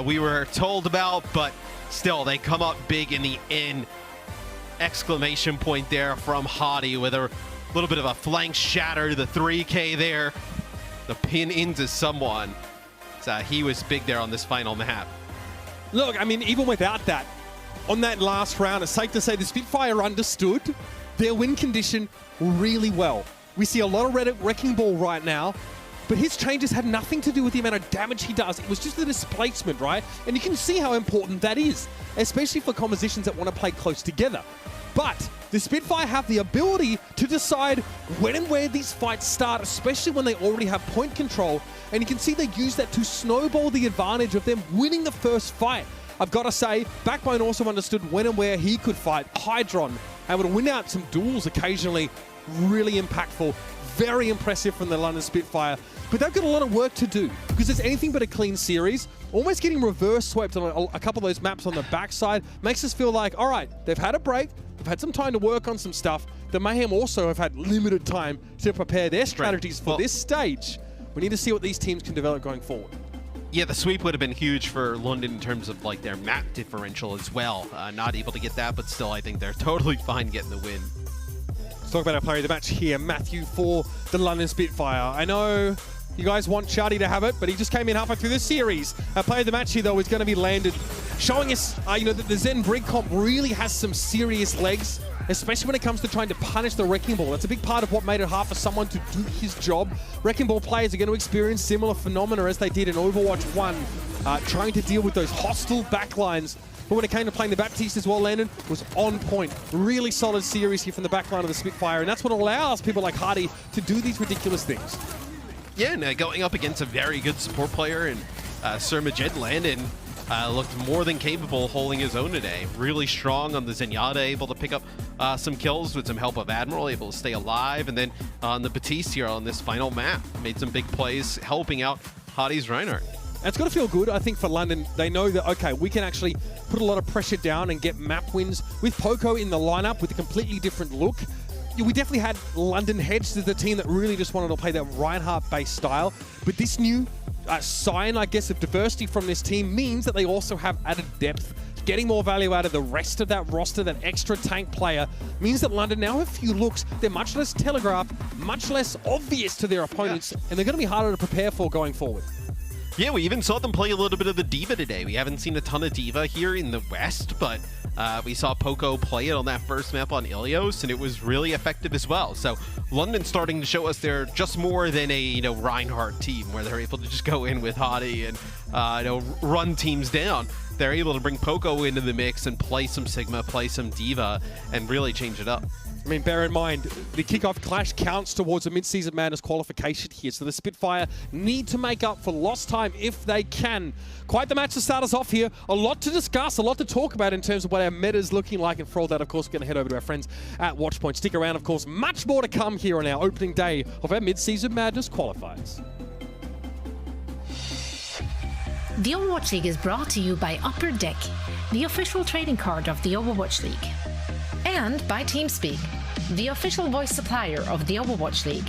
we were told about, but still, they come up big in the end. Exclamation point there from Hottie with a little bit of a flank shatter to the 3K there. The pin into someone. So he was big there on this final map. Look, I mean, even without that, on that last round, it's safe to say the Spitfire understood their win condition really well. We see a lot of Wrecking Ball right now, but his changes had nothing to do with the amount of damage he does. It was just the displacement, right? And you can see how important that is, especially for compositions that want to play close together. But the Spitfire have the ability to decide when and where these fights start, especially when they already have point control. And you can see they use that to snowball the advantage of them winning the first fight. I've got to say, Backbone also understood when and where he could fight. Hydron able to win out some duels occasionally. really impactful, very impressive from the London Spitfire. But they've got a lot of work to do because it's anything but a clean series. Almost getting reverse swept on a couple of those maps on the backside makes us feel like, all right, they've had a break, they've had some time to work on some stuff. The Mayhem also have had limited time to prepare their strategies for this stage. We need to see what these teams can develop going forward. Yeah, the sweep would have been huge for London in terms of like their map differential as well. Not able to get that, but still I think they're totally fine getting the win. Let's talk about our player of the match here, Matthew for the London Spitfire. I know you guys want Shadi to have it, but he just came in halfway through this series. Our player of the match here, though, is going to be Landon, showing us you know, that the Zen Brig comp really has some serious legs, especially when it comes to trying to punish the Wrecking Ball. That's a big part of what made it hard for someone to do his job. Wrecking Ball players are going to experience similar phenomena as they did in Overwatch 1, trying to deal with those hostile backlines. But when it came to playing the Baptiste as well, Landon was on point. Really solid series here from the backline of the Spitfire, and that's what allows people like Hardy to do these ridiculous things. Yeah, and going up against a very good support player, and Sir Majid, Landon looked more than capable holding his own today. Really strong on the Zenyatta, able to pick up some kills with some help of Admiral, able to stay alive, and then on the Baptiste here on this final map, made some big plays, helping out Hardy's Reinhardt. And it's got to feel good, I think, for London. They know that, okay, we can actually put a lot of pressure down and get map wins. With Poco in the lineup with a completely different look, we definitely had London hedged as the team that really just wanted to play that Reinhardt-based style. But this new sign, I guess, of diversity from this team means that they also have added depth. Getting more value out of the rest of that roster, that extra tank player, means that London now have a few looks. They're much less telegraphed, much less obvious to their opponents, and they're going to be harder to prepare for going forward. Yeah, we even saw them play a little bit of the D.Va today. We haven't seen a ton of D.Va here in the West, but we saw Poco play it on that first map on Ilios, and it was really effective as well. So London starting to show us they're just more than a Reinhardt team, where they're able to just go in with Hadi and run teams down. They're able to bring Poco into the mix and play some Sigma, play some D.Va, and really change it up. I mean, bear in mind, the kickoff clash counts towards a Midseason Madness qualification here, so the Spitfire need to make up for lost time if they can. Quite the match to start us off here. A lot to discuss, a lot to talk about in terms of what our meta is looking like, and for all that, of course, we're going to head over to our friends at Watchpoint. Stick around, of course, much more to come here on our opening day of our Midseason Madness qualifiers. The Overwatch League is brought to you by Upper Deck, the official trading card of the Overwatch League. And by TeamSpeak, the official voice supplier of the Overwatch League.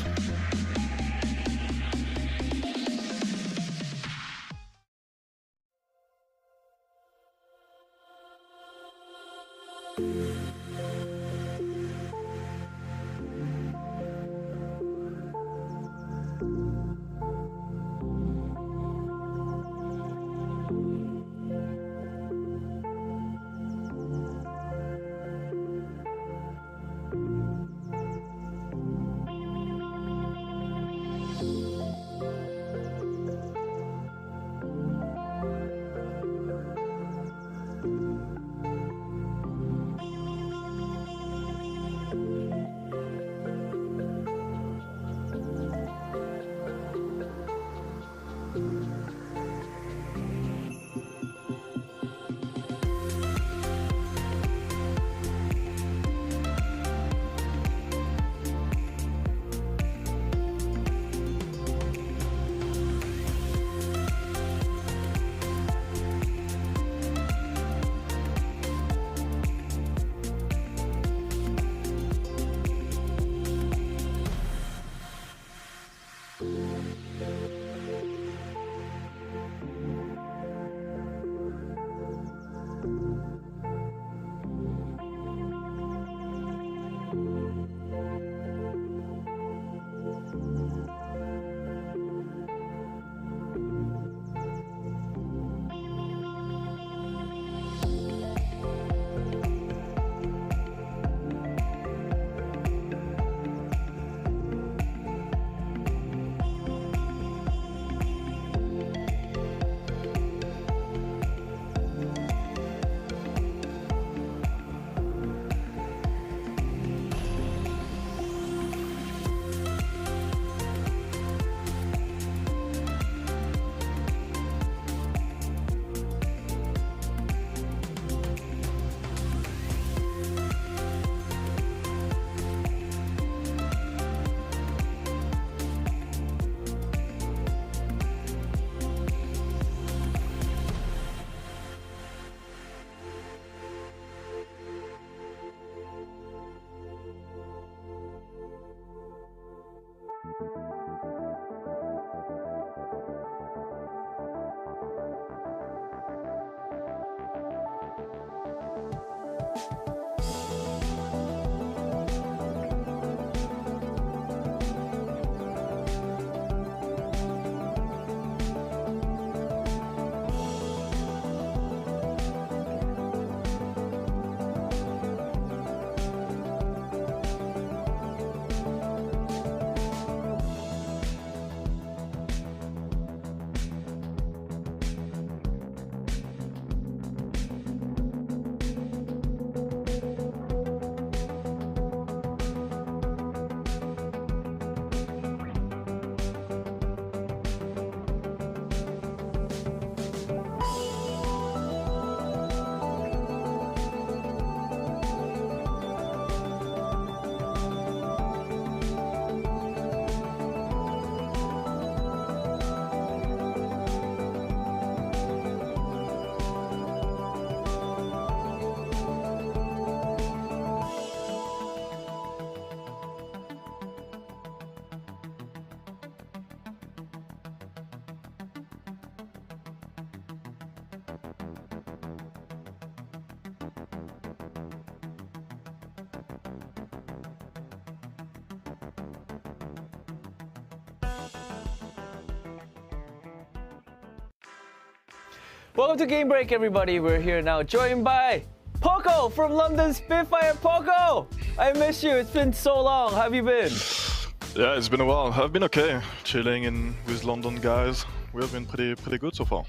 Welcome to Game Break, everybody. We're here now, joined by Poco from London Spitfire. Poco, I miss you. It's been so long. How have you been? Yeah, it's been a while. I've been okay, chilling with London guys. We've been pretty good so far.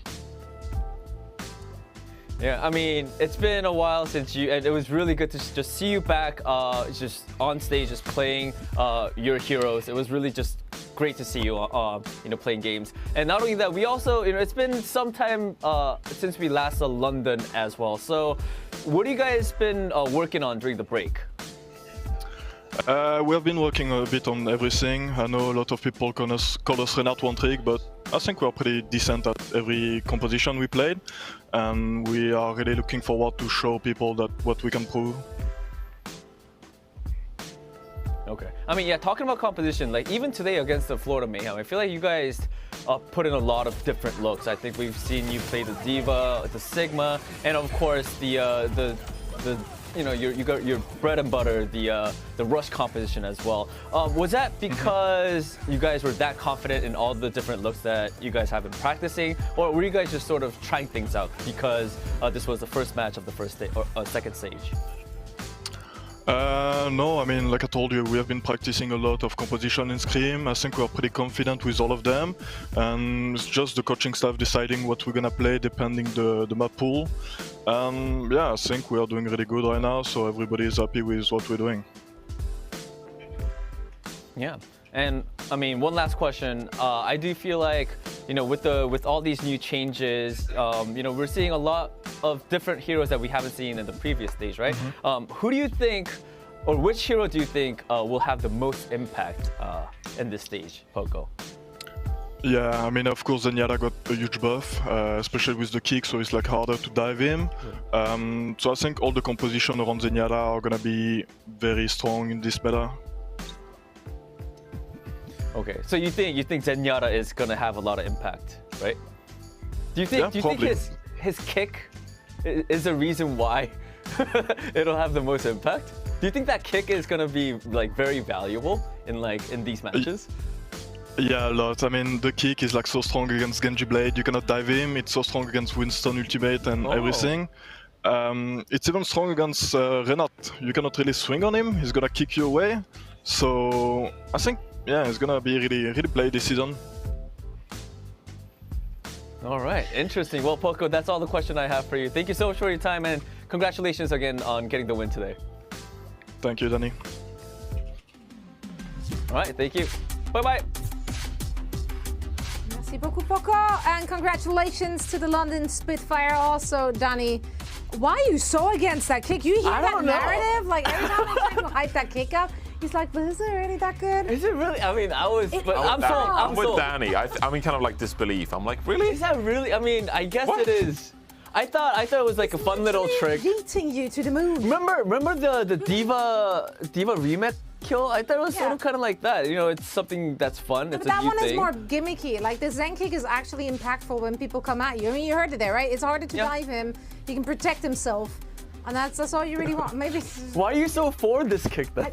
Yeah, I mean, it's been a while since you, and it was really good to just see you back, just on stage, just playing your heroes. It was really just great to see you, playing games. And not only that, we also, it's been some time since we last saw London as well. So, what have you guys been working on during the break? We have been working a bit on everything. I know a lot of people call us Renat One Trick, but I think we're pretty decent at every composition we played. And we are really looking forward to show people that what we can prove. Okay. I mean, yeah, talking about composition, like even today against the Florida Mayhem, I feel like you guys put in a lot of different looks. I think we've seen you play the Diva, the Sigma, and of course the you got your bread and butter, the Rush composition as well. Was that because you guys were that confident in all the different looks that you guys have been practicing, or were you guys just sort of trying things out because this was the first match of the second stage? No, I mean, like I told you, we have been practicing a lot of composition in Scream. I think we're pretty confident with all of them. And it's just the coaching staff deciding what we're gonna play depending the map pool. Yeah, I think we are doing really good right now, so everybody is happy with what we're doing. Yeah, and I mean, one last question. I do feel like, with all these new changes, we're seeing a lot of different heroes that we haven't seen in the previous stage, right? Who do you think, or which hero do you think will have the most impact in this stage, Poco? Yeah, I mean, of course, Zenyatta got a huge buff, especially with the kick, so it's like harder to dive in. So I think all the composition around Zenyatta are gonna be very strong in this meta. Okay, so you think Zenyatta is gonna have a lot of impact, right? Do you think his kick is the reason why it'll have the most impact? Do you think that kick is gonna be like very valuable in these matches? Yeah, a lot. I mean, the kick is like so strong against Genji Blade, you cannot dive him. It's so strong against Winston Ultimate and everything. It's even strong against Renat. You cannot really swing on him, he's gonna kick you away. So I think, yeah, it's gonna be really played this season. All right, interesting. Well, Poco, that's all the question I have for you. Thank you so much for your time, and congratulations again on getting the win today. Thank you, Danny. All right, thank you. Bye-bye. Merci beaucoup, Poco, and congratulations to the London Spitfire also, Danny. Why are you so against that kick? You hear that narrative? Like, every time I'm trying to hype that kick up, he's like, but is it really that good? Is it really? I mean, I'm with Danny. I'm in kind of like disbelief. I'm like, really? Is that really? I mean, I guess it is. I thought it was like a fun little trick. Yeeting you to the moon. Remember the Diva remake kill? I thought it was sort of kind of like that. It's something that's fun. But that one is more gimmicky. Like the Zen kick is actually impactful when people come at you. I mean, you heard it there, right? It's harder to dive him. He can protect himself. And that's all you really want. Maybe. Why are you so for this kick then?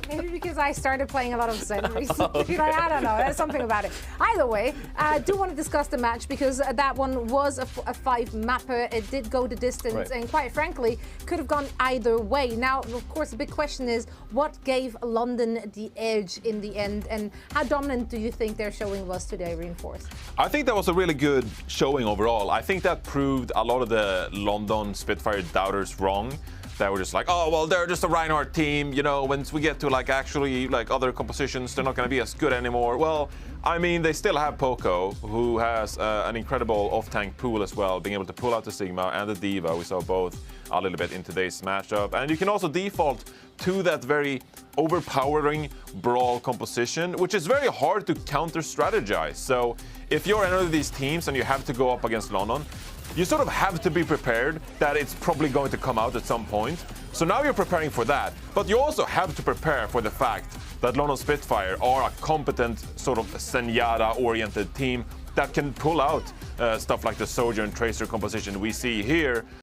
Maybe because I started playing a lot of Zen recently. Like, I don't know. There's something about it. Either way, I do want to discuss the match because that one was a 5-mapper. It did go the distance, and quite frankly, could have gone either way. Now, of course, the big question is what gave London the edge in the end, and how dominant do you think their showing was today, Reinforced? I think that was a really good showing overall. I think that proved a lot of the London Spitfire doubters wrong. That were just like, oh, well, they're just a Reinhardt team. Once we get to actually other compositions, they're not going to be as good anymore. Well, I mean, they still have Poco, who has an incredible off-tank pool as well, being able to pull out the Sigma and the Diva. We saw both a little bit in today's matchup. And you can also default to that very overpowering Brawl composition, which is very hard to counter-strategize. So if you're any of these teams and you have to go up against London, you sort of have to be prepared that it's probably going to come out at some point. So now you're preparing for that, but you also have to prepare for the fact that London Spitfire are a competent sort of Zenyatta-oriented team that can pull out stuff like the Soldier and Tracer composition we see here.